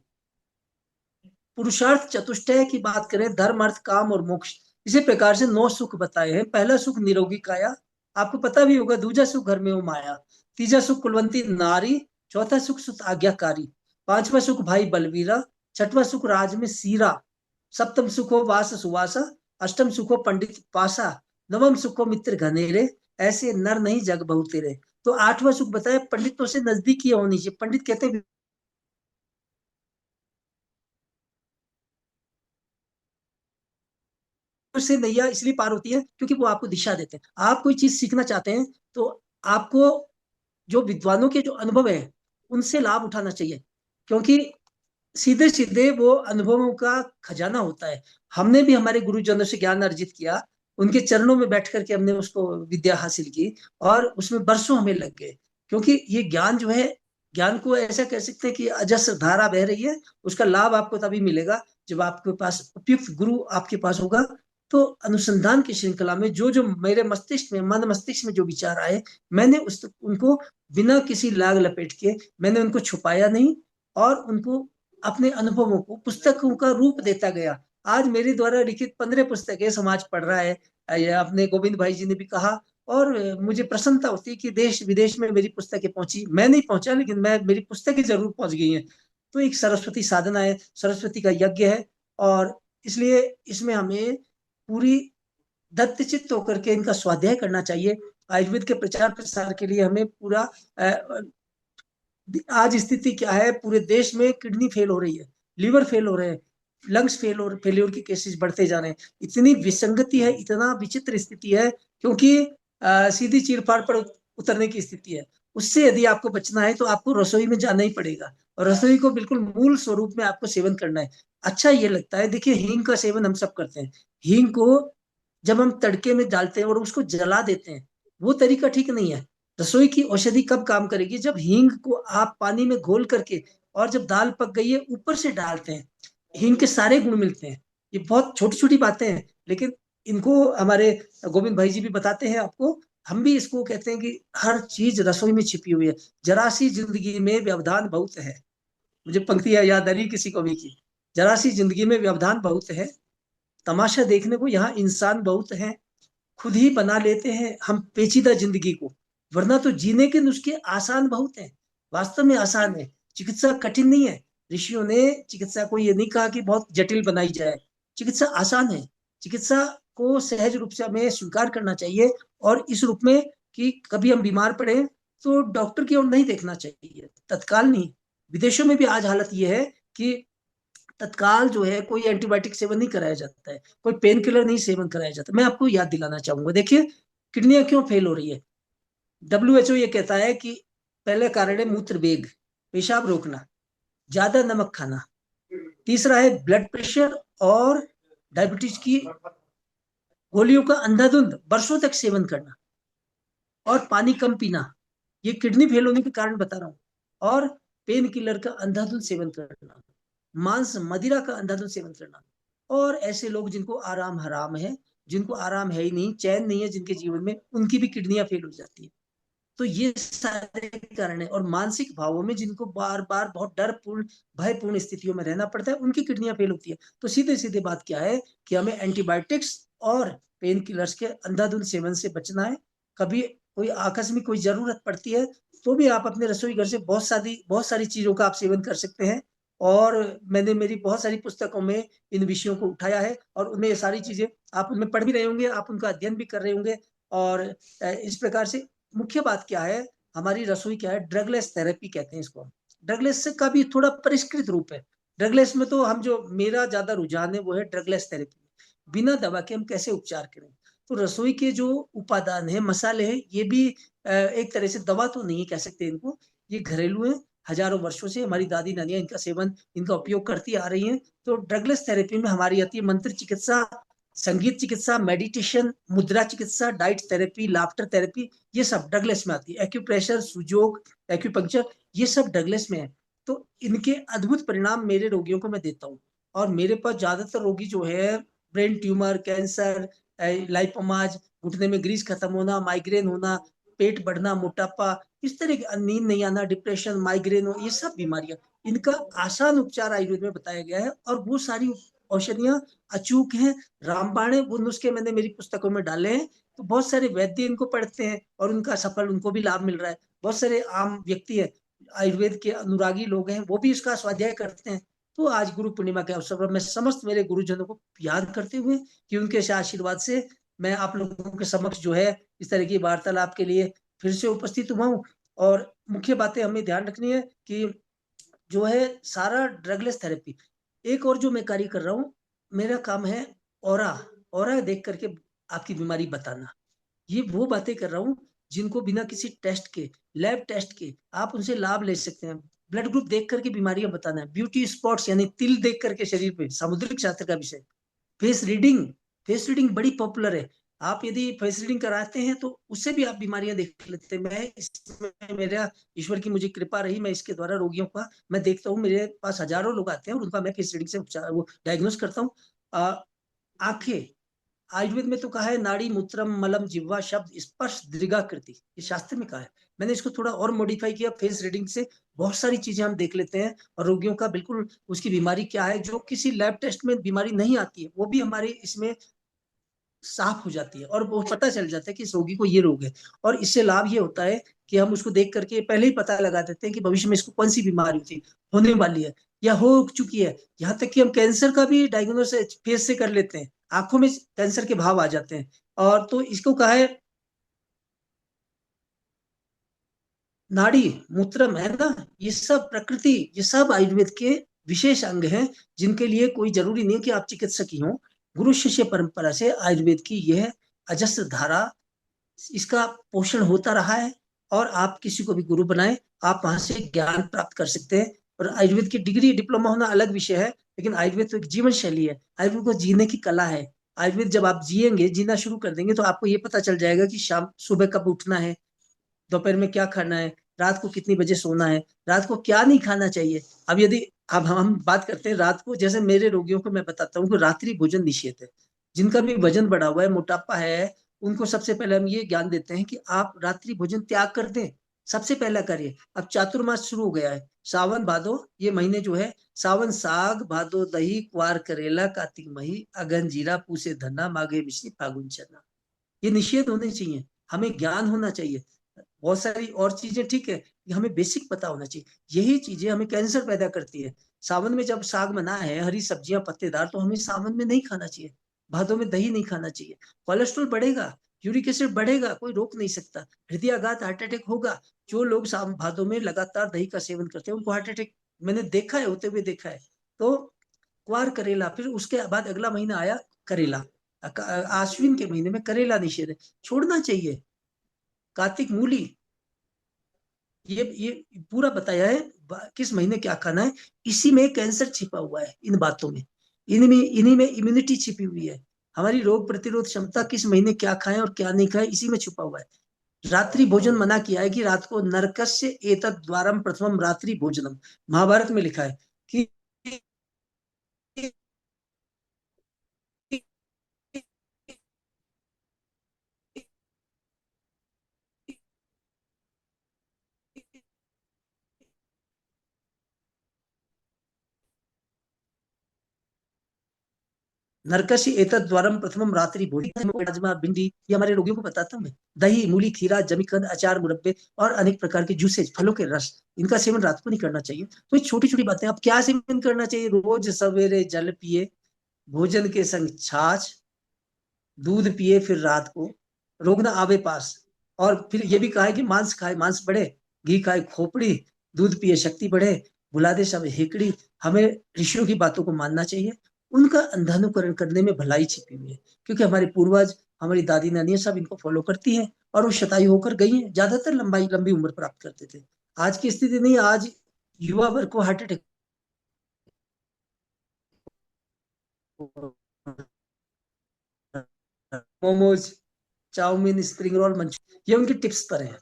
पुरुषार्थ चतुष्टय की बात करें, धर्म अर्थ काम और मोक्ष, इसी प्रकार से 9 सुख बताए हैं। पहला सुख निरोगी काया, आपको पता भी होगा। दूजा सुख घर में हो माया, तीजा सुख कुलवंती नारी, चौथा सुख सुत आज्ञाकारी, पांचवा सुख भाई बलवीरा, छठवां सुख राज में सीरा, सप्तम सुख हो वास सुवासा, अष्टम सुख हो पंडित पासा, नवम सुख हो मित्र घनेरे, ऐसे नर नहीं जग बहु तेरे। तो आठवां सुख बताया पंडितों से नजदीकी होनी चाहिए। पंडित कहते हैं से नैया इसलिए पार होती है क्योंकि वो आपको दिशा देते हैं। आप कोई चीज सीखना चाहते हैं तो आपको जो विद्वानों के जो अनुभव है उनसे लाभ उठाना चाहिए, क्योंकि सीधे सीधे वो अनुभवों का खजाना होता है। हमने भी हमारे गुरुजनों से ज्ञान अर्जित किया, उनके चरणों में बैठ करके हमने उसको विद्या हासिल की, और उसमें बरसों हमें लग गए। क्योंकि ये ज्ञान जो है, ज्ञान को ऐसा कह सकते हैं कि अजस्र धारा बह रही है, उसका लाभ आपको तभी मिलेगा जब आपके पास उपयुक्त गुरु आपके पास होगा, तो अनुसंधान की श्रृंखला में जो जो मेरे मस्तिष्क में, मन मस्तिष्क में जो विचार आए, मैंने उनको बिना किसी लाग लपेट के मैंने उनको छुपाया नहीं, और उनको अपने अनुभवों को पुस्तकों का रूप देता गया। आज मेरे द्वारा लिखित 15 पुस्तकें समाज पढ़ रहा है। अपने गोविंद भाई जी ने भी कहा, और मुझे प्रसन्नता होती है कि देश विदेश में मेरी पुस्तकें पहुंची। मैं नहीं पहुंचा, लेकिन मेरी पुस्तकें जरूर पहुंच गई हैं। तो एक सरस्वती साधना है, सरस्वती का यज्ञ है, और इसलिए इसमें हमें पूरी दत्तचित्त होकर के इनका स्वाध्याय करना चाहिए। आयुर्वेद के प्रचार प्रसार के लिए हमें पूरा आज स्थिति क्या है, पूरे देश में किडनी फेल हो रही है, लिवर फेल हो रहे हैं, लंग्स फेलियर के केसेस बढ़ते जा रहे हैं। इतनी विसंगति है, इतना विचित्र स्थिति है, क्योंकि सीधी चीरफाड़ पर उतरने की स्थिति है। उससे यदि आपको बचना है तो आपको रसोई में जाना ही पड़ेगा, और रसोई को बिल्कुल मूल स्वरूप में आपको सेवन करना है। अच्छा ये लगता है, देखिए हींग का सेवन हम सब करते हैं। हींग को जब हम तड़के में डालते हैं और उसको जला देते हैं, वो तरीका ठीक नहीं है। रसोई की औषधि कब काम करेगी, जब हींग को आप पानी में घोल करके, और जब दाल पक गई है ऊपर से डालते हैं, हींग के सारे गुण मिलते हैं। ये बहुत छोटी छोटी बातें हैं, लेकिन इनको हमारे गोविंद भाई जी भी बताते हैं आपको। हम भी इसको कहते हैं कि हर चीज रसोई में छिपी हुई है। जरा सी जिंदगी में व्यवधान बहुत है। मुझे पंक्तियां याद आ रही किसी कवि की, जरा सी जिंदगी में व्यवधान बहुत है, तमाशा देखने को यहाँ इंसान बहुत है, खुद ही बना लेते हैं हम पेचीदा जिंदगी को, वरना तो जीने के नुस्खे आसान बहुत हैं। वास्तव में आसान है, चिकित्सा कठिन नहीं है। ऋषियों ने चिकित्सा को ये नहीं कहा कि बहुत जटिल बनाई जाए, चिकित्सा आसान है। चिकित्सा को सहज रूप से हमें स्वीकार करना चाहिए, और इस रूप में कि कभी हम बीमार पड़े तो डॉक्टर की ओर नहीं देखना चाहिए, तत्काल नहीं। विदेशों में भी आज हालत ये है कि तत्काल जो है कोई एंटीबायोटिक सेवन नहीं कराया जाता है, कोई पेन किलर नहीं सेवन कराया जाता। मैं आपको याद दिलाना चाहूंगा, देखिए किडनियां क्यों फेल हो रही है। WHO ये कहता है कि पहले कारण है मूत्र वेग, पेशाब रोकना, ज्यादा नमक खाना। तीसरा है ब्लड प्रेशर और डायबिटीज की गोलियों का अंधाधुंध वर्षों तक सेवन करना, और पानी कम पीना। ये किडनी फेल होने के कारण बता रहा हूँ। और पेन किलर का अंधाधुंध सेवन करना, मांस मदिरा का अंधाधुंध सेवन करना। और ऐसे लोग जिनको आराम हराम है, जिनको आराम है ही नहीं, चैन नहीं है जिनके जीवन में, उनकी भी किडनियां फेल हो जाती है। तो ये सारे कारण है। और मानसिक भावों में जिनको बार बार बहुत डरपूर्ण, भयपूर्ण स्थितियों में रहना पड़ता है, उनकी किडनियां फेल होती है। तो सीधे सीधे बात क्या है कि हमें एंटीबायोटिक्स और पेन किलर्स के अंधाधुंध सेवन से बचना है। कभी कोई आकस्मिक कोई जरूरत पड़ती है तो भी आप अपने रसोई घर से बहुत सारी चीजों का आप सेवन कर सकते हैं। और मैंने मेरी बहुत सारी पुस्तकों में इन विषयों को उठाया है, और उनमें ये सारी चीजें आप उनमें पढ़ भी रहे होंगे, आप उनका अध्ययन भी कर रहे होंगे। और इस प्रकार से मुख्य बात क्या है, हमारी रसोई क्या है, ड्रगलेस थेरेपी कहते हैं इसको। ड्रगलेस से का भी थोड़ा परिष्कृत रूप है। ड्रगलेस में तो हम, जो मेरा ज्यादा रुझान है वो है ड्रगलेस थेरेपी, बिना दवा के हम कैसे उपचार करें। तो रसोई के जो उपादान है, मसाले हैं, ये भी एक तरह से दवा तो नहीं कह सकते इनको, ये घरेलू है। हजारों वर्षों से हमारी दादी नानियां इनका सेवन, इनका उपयोग करती आ रही हैं। तो ड्रगलेस थेरेपी में हमारी आती है मंत्र चिकित्सा, संगीत चिकित्सा, मेडिटेशन, मुद्रा चिकित्सा, डाइट थेरेपी, लाफ्टर थेरेपी, ये सब डगलेस में आती है। एक्यूप्रेशर, सुजोग, एक्यूपंक्चर, ये सब डगलेस में है। तो इनके अद्भुत परिणाम मेरे रोगियों को मैं देता हूँ। और मेरे पास ज्यादातर रोगी जो है, ब्रेन ट्यूमर, कैंसर, लाइपोमाज, घुटने में ग्रीस खत्म होना, माइग्रेन होना, पेट बढ़ना, मोटापा, इस तरह की नींद नहीं आना, डिप्रेशन, माइग्रेन हो, ये सब बीमारियां, इनका आसान उपचार आयुर्वेद में बताया गया है। और वो सारी औषधियां अचूक हैं, रामबाण है। वो नुस्खे मैंने मेरी पुस्तकों में डाले हैं। तो बहुत सारे वैद्य इनको पढ़ते हैं और उनका सफल, उनको भी लाभ मिल रहा है। बहुत सारे आम व्यक्ति है, आयुर्वेद के अनुरागी लोग हैं, वो भी इसका स्वाध्याय करते हैं। तो आज गुरु पूर्णिमा के अवसर पर मैं समस्त मेरे गुरुजनों को याद करते हुए कि उनके आशीर्वाद से मैं आप लोगों के समक्ष जो है इस तरह की वार्तालाप के लिए फिर से उपस्थित हुआ हूँ। और मुख्य बातें हमें ध्यान रखनी है कि जो है सारा ड्रगलेस थेरेपी। एक और जो मैं कार्य कर रहा हूँ, मेरा काम है ऑरा देख करके आपकी बीमारी बताना। ये वो बातें कर रहा हूँ जिनको बिना किसी टेस्ट के, लैब टेस्ट के, आप उनसे लाभ ले सकते हैं। ब्लड ग्रुप देख करके बीमारियां बताना है। ब्यूटी स्पॉट्स यानी तिल देख करके शरीर पे, सामुद्रिक शास्त्र का विषय। फेस रीडिंग बड़ी पॉपुलर है। आप यदि फेस रीडिंग कराते हैं तो उससे भी आप बीमारियां देख लेते हैं। मैं इसमें मेरा ईश्वर की मुझे कृपा रही, मैं इसके द्वारा रोगियों का मैं देखता हूँ, मेरे पास हजारों लोग आते हैं और उनका मैं फेस रीडिंग से उपचार वो डायग्नोस करता हूँ। आंखें, आयुर्वेद में तो कहा है नाड़ी मूत्रम मलम जिह्वा शब्द स्पर्श दृगाकृति, ये शास्त्र में कहा है। मैंने इसको थोड़ा और मॉडिफाई किया, फेस रीडिंग से बहुत सारी चीजें हम देख लेते हैं और रोगियों का बिल्कुल उसकी बीमारी क्या है, जो किसी लैब टेस्ट में बीमारी नहीं आती है, वो भी हमारे इसमें साफ हो जाती है और वो पता चल जाता है कि इस रोगी को ये रोग है। और इससे लाभ ये होता है कि हम उसको देख करके पहले ही पता लगा देते हैं कि भविष्य में इसको कौन सी बीमारी थी, होने वाली है या हो चुकी है। यहाँ तक कि हम कैंसर का भी डायग्नोसिस फेस से कर लेते हैं, आंखों में कैंसर के भाव आ जाते हैं। और तो इसको कहा है नाड़ी मूत्रम, है ना, ये सब प्रकृति, ये सब आयुर्वेद के विशेष अंग हैं, जिनके लिए कोई जरूरी नहीं कि आप चिकित्सक ही हो। गुरु शिष्य परंपरा से आयुर्वेद की यह अजस्र धारा, इसका पोषण होता रहा है। और आप किसी को भी गुरु बनाए, आप वहां से ज्ञान प्राप्त कर सकते हैं। और आयुर्वेद की डिग्री डिप्लोमा होना अलग विषय है, लेकिन आयुर्वेद तो एक जीवन शैली है, आयुर्वेद को जीने की कला है। आयुर्वेद जब आप जिएंगे, जीना शुरू कर देंगे, तो आपको ये पता चल जाएगा कि शाम सुबह कब उठना है, दोपहर में क्या खाना है, रात को कितनी बजे सोना है, रात को क्या नहीं खाना चाहिए। अब यदि अब हम बात करते हैं रात को, जैसे मेरे रोगियों को मैं बताता हूँ कि रात्रि भोजन निषेध है। जिनका भी वजन बढ़ा हुआ है, मोटापा है, उनको सबसे पहले हम ये ज्ञान देते हैं कि आप रात्रि भोजन त्याग कर दें, सबसे पहला करिए। अब चातुर्मास शुरू हो गया है, सावन भादो ये महीने जो है, सावन साग भादो दही क्वार करेला कार्तिक मही अगन जीरा पूसे धना माघे मिश्री फागुन चना, ये निषेध होने चाहिए। हमें ज्ञान होना चाहिए। बहुत सारी और चीजें ठीक है, ये हमें बेसिक पता होना चाहिए। यही चीजें हमें कैंसर पैदा करती है। सावन में जब साग मना है, हरी सब्जियां पत्तेदार, तो हमें सावन में नहीं खाना चाहिए, भादों में दही नहीं खाना चाहिए। कोलेस्ट्रॉल बढ़ेगा, यूरिक एसिड बढ़ेगा, कोई रोक नहीं सकता। हृदयाघात, हार्ट अटैक होगा। जो लोग सावन भादों में लगातार दही का सेवन करते हैं, उनको हार्ट अटैक मैंने देखा है, होते हुए देखा है। तो क्वार करेला, फिर उसके बाद अगला महीना आया करेला, आश्विन के महीने में करेला निषेध है, छोड़ना चाहिए। कार्तिक मूली, ये पूरा बताया है किस महीने क्या खाना है। इसी में कैंसर छिपा हुआ है, इन बातों में, इन्हीं में इम्यूनिटी छिपी हुई है। हमारी रोग प्रतिरोध क्षमता किस महीने क्या खाएं और क्या नहीं खाएं, इसी में छुपा हुआ है। रात्रि भोजन मना किया है कि रात को नरकस्य एतत् द्वारम प्रथमम रात्रि भोजनम, महाभारत में लिखा है कि नरकसी एतत् द्वारम प्रथमम रात्रि भोजन, राजमा भिंडी, ये हमारे रोगियों को बताता हूँ मैं। दही, मूली, खीरा, जमीकंद, अचार, मुरब्बे और अनेक प्रकार के जूसेज, फलों के रस, इनका सेवन रात को नहीं करना चाहिए। तो ये छोटी छोटी बातें। अब क्या सेवन करना चाहिए? रोज सवेरे जल पिए, भोजन के संग छाछ, दूध पिए, फिर रात को रोग ना आवे पास। और फिर ये भी कहा है कि मांस खाए मांस बढ़े, घी खाए खोपड़ी, दूध पिए शक्ति बढ़े, बुला दे सब हेकड़ी। हमें ऋषियों की बातों को मानना चाहिए, उनका अंधानुकरण करने में भलाई छिपी हुई है। क्योंकि हमारे पूर्वज, हमारी दादी नानियां सब इनको फॉलो करती हैं और वो शतायु होकर गई हैं, ज्यादातर लंबी उम्र प्राप्त करते थे। आज की स्थिति नहीं, आज युवा वर्ग को heart attack, momos, chow mein, spring roll, Manchurian, ये उनकी टिप्स पर है।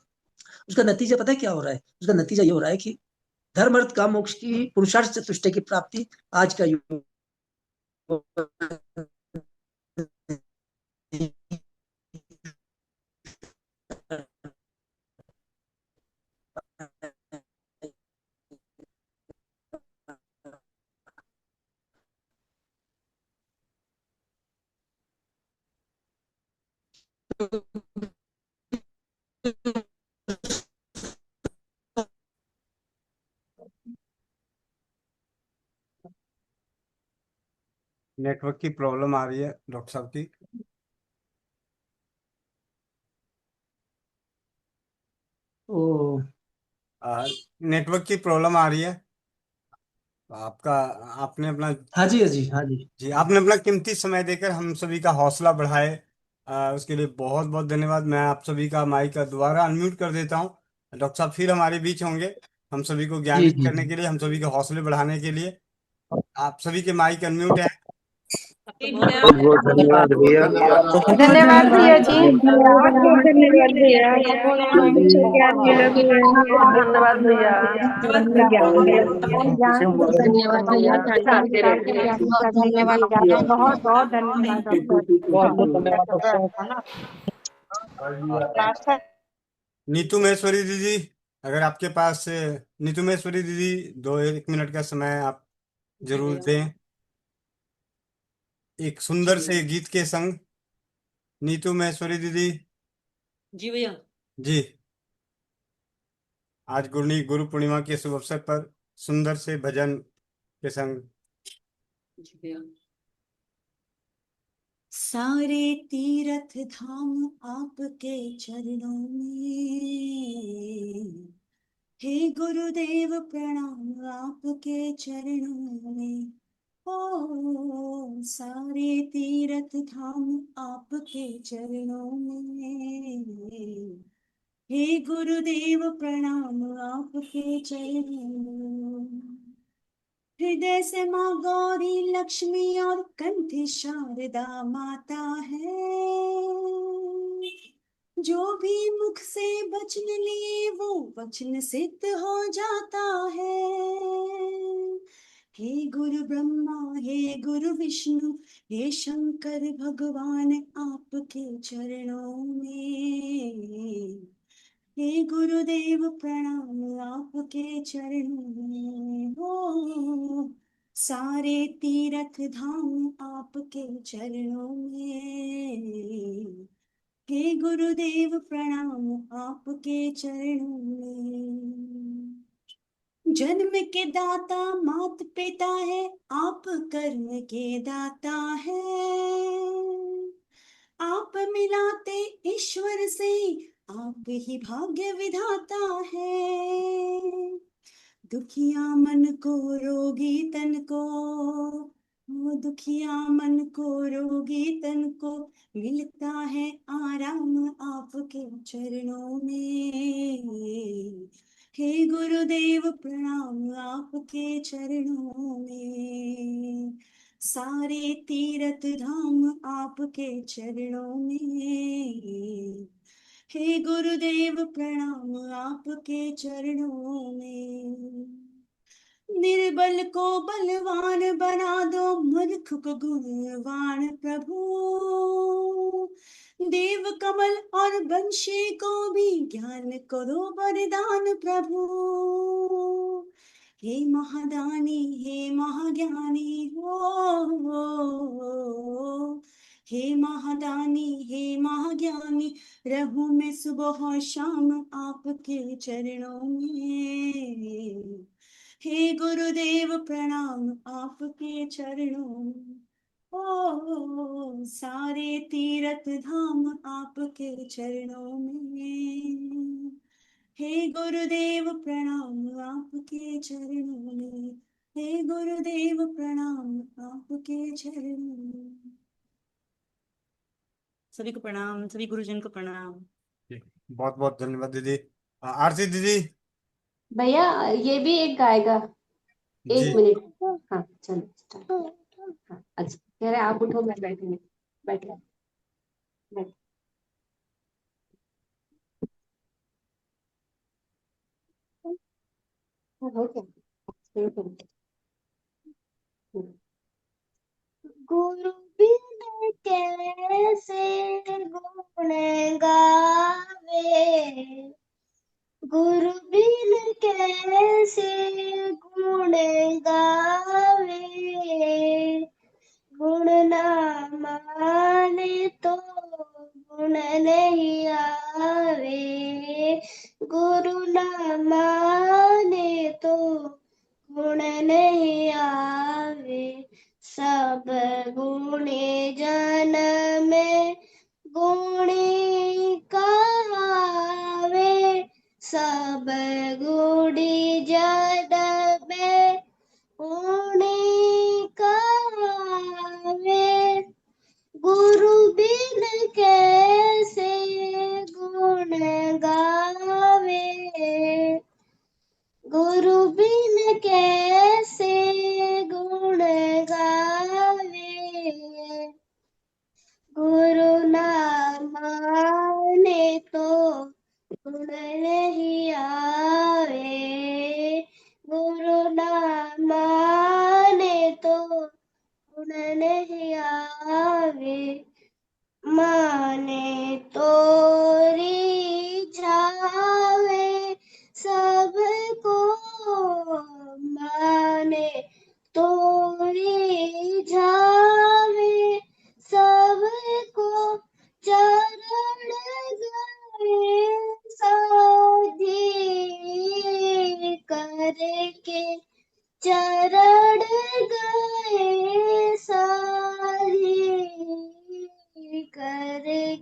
उसका नतीजा पता है क्या हो रहा है? उसका नतीजा ये हो रहा है कि धर्म अर्थ काम मोक्ष की पुरुषार्थ चतुष्टय की प्राप्ति आज का युग नेटवर्क की प्रॉब्लम आ रही है डॉक्टर साहब की। ओ, नेटवर्क की प्रॉब्लम आ रही है आपका। आपने अपना हाँ जी, हाँ जी, हाँ जी। जी आपने अपना कीमती समय देकर हम सभी का हौसला बढ़ाए, उसके लिए बहुत बहुत धन्यवाद। मैं आप सभी का माइक का दोबारा अनम्यूट कर देता हूँ। डॉक्टर साहब फिर हमारे बीच होंगे हम सभी को जी ज्ञानित जी करने जी। के लिए, हम सभी के हौसले बढ़ाने के लिए। आप सभी के माइक अनम्यूट है। बहुत बहुत धन्यवाद भैया। धन्यवाद भैया जी। बहुत बहुत धन्यवाद भैया, अच्छा ज्ञान मिला भैया। धन्यवाद भैया। अच्छा ज्ञान मिला। धन्यवाद भैया, आते रहते हैं। धन्यवाद भैया, बहुत बहुत धन्यवाद बहुत बहुत धन्यवाद डॉक्टर साहब। नीतू महेश्वरी दीदी, अगर आपके पास नीतू महेश्वरी दीदी 1 मिनट का समय आप जरूर दें, एक सुंदर से गीत के संग। नीतू महेश्वरी दीदी जी भैया। जी, आज गुरु पूर्णिमा के शुभ अवसर पर सुंदर से भजन के संग। जी भैया। सारे तीर्थ धाम आपके चरणों में, हे गुरुदेव प्रणाम आपके चरणों में। ओ सारे तीर्थ धाम आपके चरणों में, हे गुरुदेव प्रणाम आपके चरणों में। हृदय से माँ गौरी लक्ष्मी और कंठ शारदा माता है, जो भी मुख से वचन लिए वो वचन सिद्ध हो जाता है। हे गुरु ब्रह्मा हे गुरु विष्णु हे शंकर भगवान आपके चरणों में, हे गुरुदेव प्रणाम आपके चरणों में। हो सारे तीर्थ धाम आपके चरणों में, हे गुरुदेव प्रणाम आपके चरणों में। जन्म के दाता मात पिता है, आप कर्म के दाता है, आप मिलाते ईश्वर से, आप ही भाग्य विधाता है। दुखिया मन को रोगी तन को, वो दुखिया मन को रोगी तन को मिलता है आराम आपके चरणों में। हे गुरुदेव प्रणाम आपके चरणों में। सारे तीर्थ धाम आपके चरणों में, हे गुरुदेव प्रणाम आपके चरणों में। निर्बल को बलवान बना दो, मूर्ख को गुणवान प्रभु। देव कमल और वंशी को भी ज्ञान करो वरदान प्रभु। हे महादानी हे महाज्ञानी हो, हे महादानी हे महाज्ञानी, रहूं मैं सुबह और शाम आपके चरणों में। हे गुरुदेव प्रणाम आपके चरणों में। ओ सारे तीर्थ धाम आपके चरणों में, हे गुरुदेव प्रणाम आपके चरणों में, हे गुरुदेव प्रणाम आपके चरणों में। सभी को प्रणाम, सभी गुरुजन को प्रणाम। बहुत बहुत धन्यवाद दीदी। आरती दीदी भैया ये भी एक गाएगा, जी 1 मिनट। हाँ चलो start। हाँ अच्छा कह रहे आप उठो, मैं बैठूंगी, बैठ बैठ। हाँ, हो गया शुरू करो। गुरु बिन कैसे गुण गावे, गुरु बिन कैसे गुण गावे, गुण ना माने तो गुण नहीं आवे, गुरु ना माने तो गुण नहीं आवे। सब गुणी जन में गुणी कहावे, सब गुणी जन में गुणी कहावे, गुरु बिन कैसे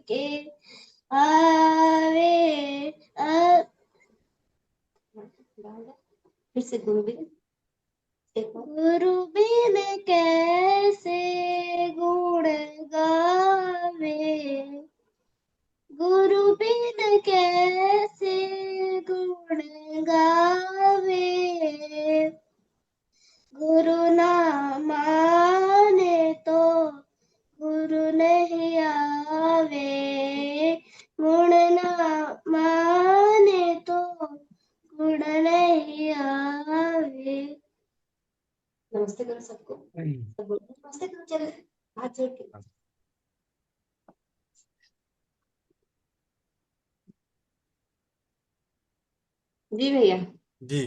के आवे फिर से गुरु बिन कैसे गुण गावे, गुरु बिन कैसे गुण गावे, गुरु ना माने तो गुरु नहीं आवे, गुण ना माने तो गुण नहीं आवे। नमस्ते करो सबको, सब बोलो नमस्ते करो, चलो हाथ जोड़ के। जी भैया। जी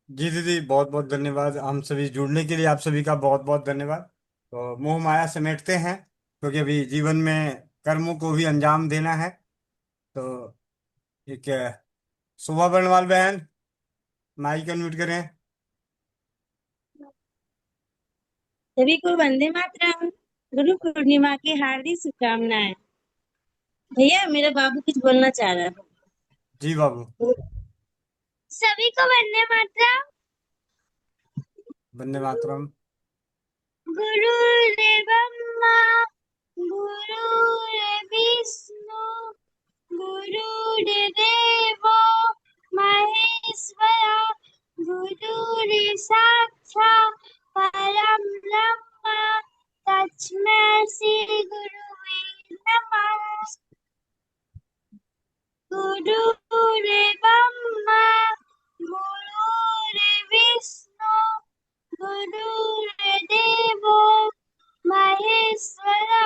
जी दीदी, बहुत बहुत धन्यवाद हम सभी जुड़ने के लिए, आप सभी का बहुत बहुत धन्यवाद। तो मोह माया समेटते हैं, क्योंकि अभी जीवन में कर्मों को भी अंजाम देना है। तो एक शोभा बरनवाल बहन, माइक अनम्यूट करें। सभी को वंदे मातरम। गुरु पूर्णिमा की हार्दिक शुभकामनाएं। भैया मेरा बाबू कुछ बोलना चाह रहा है। जी बाबू। सभी को वंदे मातरम। वंदे मातरम। गुरुर्देव ब्रह्मा गुरुर्देव विष्णु गुरुर्देव महेश्वरा गुरुर् साक्षात् परम ब्रह्म तस्मै श्री गुरुवे नमः। गुरुर्देव ब्रह्मा गुरुर्देव विष्णु गुरुर्देव महेश्वरा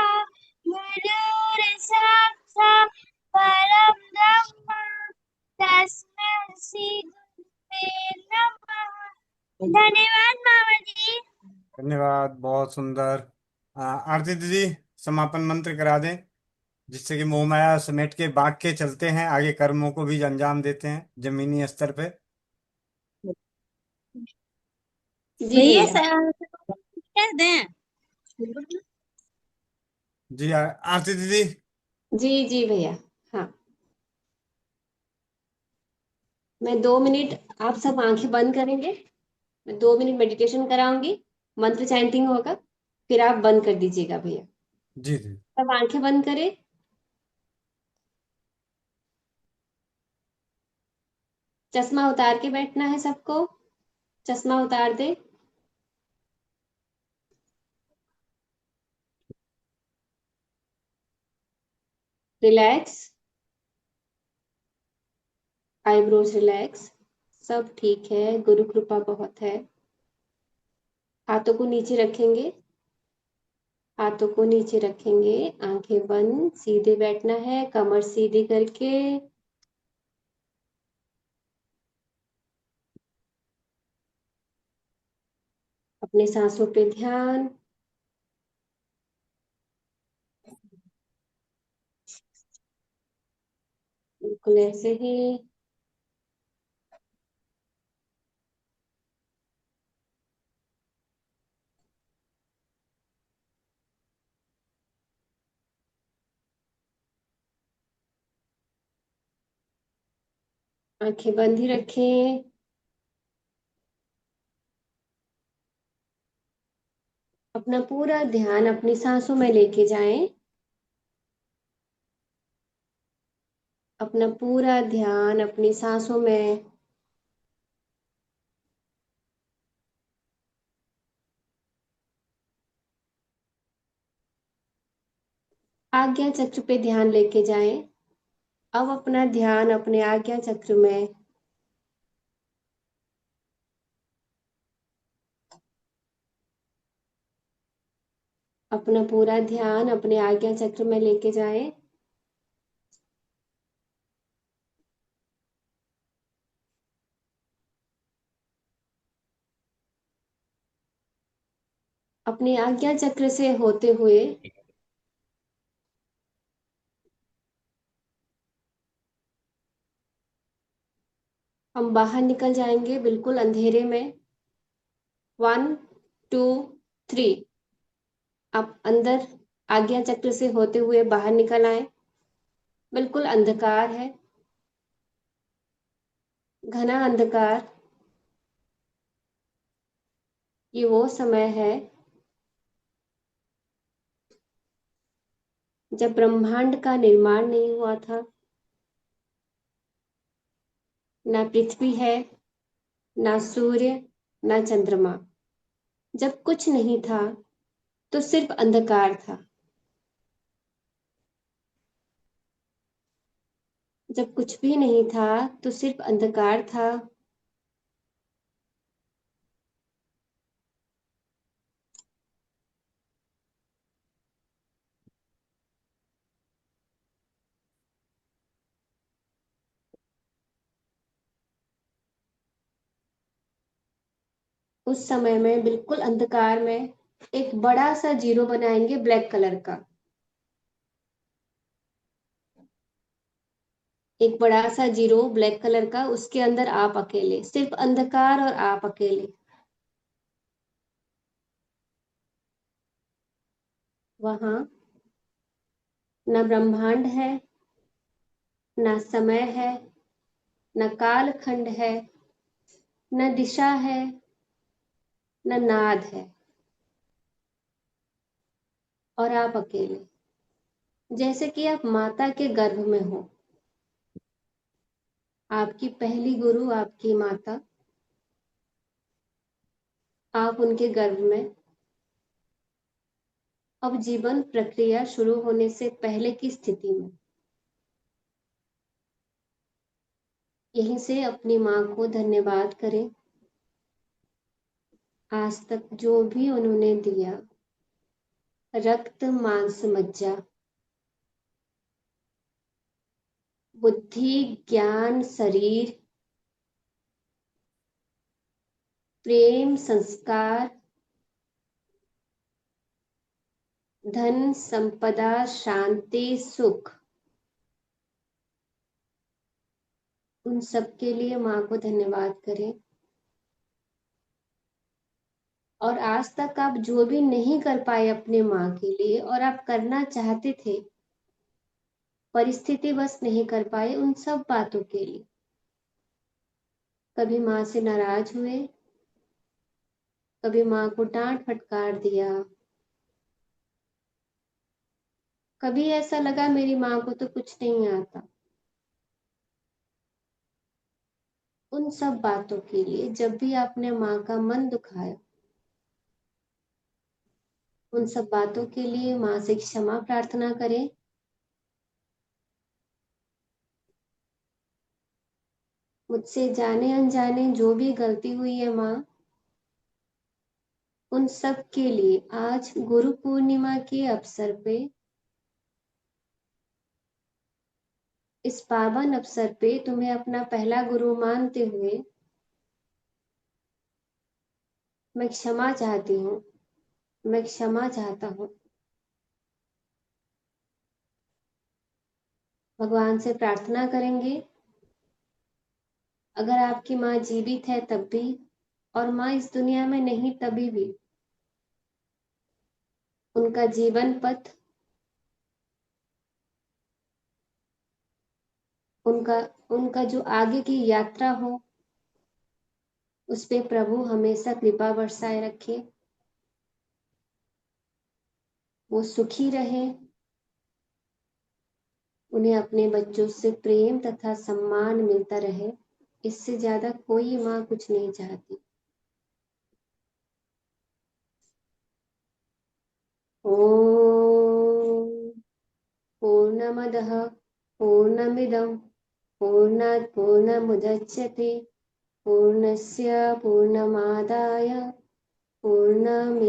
गुरुर् साक्षात् परम ब्रह्म तस्मै श्री गुरुवे नमः। धन्यवाद मामा जी। धन्यवाद, बहुत सुंदर। आरती दीदी समापन मंत्र करा दें, जिससे कि मोह माया समेट के बांट के चलते हैं, आगे कर्मों को भी अंजाम देते हैं जमीनी स्तर पे। भैया कह दें। जी आरती दीदी। जी जी भैया। हाँ, मैं 2 मिनट, आप सब आंखें बंद करेंगे, मैं 2 मिनट मेडिटेशन कराऊंगी, मंत्र चैंटिंग होगा, फिर आप बंद कर दीजिएगा भैया। जी जी। सब आंखें बंद करें। चश्मा उतार के बैठना है सबको, चश्मा उतार दे। रिलैक्स, आईब्रोज रिलैक्स, सब ठीक है, गुरु कृपा बहुत है। हाथों को नीचे रखेंगे, हाथों को नीचे रखेंगे, आंखें बंद, सीधे बैठना है, कमर सीधी करके। अपने सांसों पे ध्यान। बिल्कुल ऐसे ही। आंखें बंद ही रखें। अपना पूरा ध्यान अपनी सांसों में लेके जाएं। अपना पूरा ध्यान अपनी सांसों में। आज्ञा चक्र पे ध्यान लेके जाएं। अब अपना ध्यान अपने आज्ञा चक्र में। अपना पूरा ध्यान अपने आज्ञा चक्र में लेके जाएं। अपनी आज्ञा चक्र से होते हुए हम बाहर निकल जाएंगे, बिल्कुल अंधेरे में। 1 2 3। आप अंदर आज्ञा चक्र से होते हुए बाहर निकल आए। बिल्कुल अंधकार है, घना अंधकार। ये वो समय है जब ब्रह्मांड का निर्माण नहीं हुआ था, ना पृथ्वी है, ना सूर्य, ना चंद्रमा। जब कुछ नहीं था तो सिर्फ अंधकार था। जब कुछ भी नहीं था तो सिर्फ अंधकार था। उस समय में बिल्कुल अंधकार में एक बड़ा सा जीरो बनाएंगे ब्लैक कलर का। एक बड़ा सा जीरो ब्लैक कलर का, उसके अंदर आप अकेले, सिर्फ अंधकार और आप अकेले। वहां न ब्रह्मांड है, न समय है, न कालखंड है, न दिशा है, न नाद है, और आप अकेले, जैसे कि आप माता के गर्भ में हो। आपकी पहली गुरु आपकी माता, आप उनके गर्भ में। अब जीवन प्रक्रिया शुरू होने से पहले की स्थिति में यहीं से अपनी माँ को धन्यवाद करें। आज तक जो भी उन्होंने दिया, रक्त मांस मज्जा, बुद्धि ज्ञान शरीर, प्रेम संस्कार, धन संपदा शांति सुख, उन सब के लिए माँ को धन्यवाद करें। और आज तक आप जो भी नहीं कर पाए अपने माँ के लिए और आप करना चाहते थे, परिस्थिति बस नहीं कर पाए, उन सब बातों के लिए। कभी माँ से नाराज हुए, कभी माँ को डांट फटकार दिया, कभी ऐसा लगा मेरी माँ को तो कुछ नहीं आता। उन सब बातों के लिए, जब भी आपने माँ का मन दुखाया, उन सब बातों के लिए माँ से क्षमा प्रार्थना करें। मुझसे जाने अनजाने जो भी गलती हुई है माँ, उन सब के लिए आज गुरु पूर्णिमा के अवसर पे, इस पावन अवसर पे तुम्हें अपना पहला गुरु मानते हुए मैं क्षमा चाहती हूँ, मैं क्षमा चाहता हूँ। भगवान से प्रार्थना करेंगे, अगर आपकी माँ जीवित है तब भी, और माँ इस दुनिया में नहीं तभी भी, उनका जीवन पथ, उनका उनका जो आगे की यात्रा हो, उस पे प्रभु हमेशा कृपा बरसाए रखे। वो सुखी रहे, उन्हें अपने बच्चों से प्रेम तथा सम्मान मिलता रहे। इससे ज्यादा कोई माँ कुछ नहीं चाहती। ओम पूर्णमदः पूर्णमिदं पूर्णात् पूर्णमुदच्यते पूर्णस्य पूर्णमादाय पूर्णमेवावशिष्यते।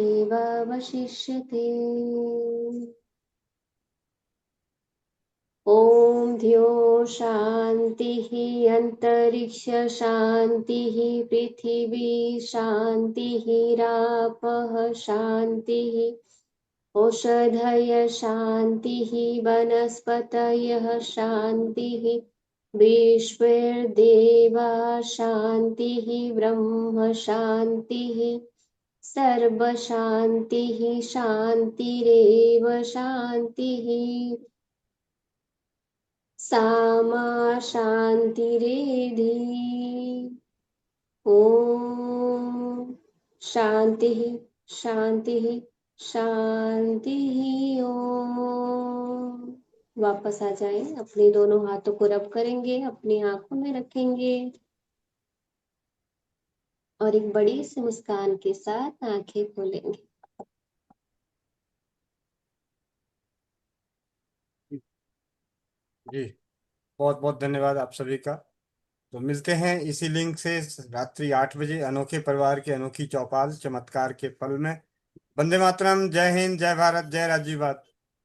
ॐ धियो शान्तिः अन्तरिक्ष शान्तिः पृथिवी शान्तिः रापः शान्तिः औषधय शान्तिः वनस्पतयः शान्तिः विश्वेर्देवा शान्तिः ब्रह्म शान्तिः सर्वशान्तिः शान्तिरेव शान्तिः। सामा शांतिरेधि। ओम शांति शांति शांति। ओम। वापस आ जाए, अपने दोनों हाथों को रब करेंगे, अपनी आंखों में रखेंगे और एक बड़ी सी मुस्कान के साथ आंखें खोलेंगे। जी, बहुत बहुत धन्यवाद आप सभी का। तो मिलते हैं इसी लिंक से रात्रि 8 बजे अनोखे परिवार की अनोखी चौपाल चमत्कार के पल में। वंदे मातरम। जय हिंद, जय भारत, जय राजीव।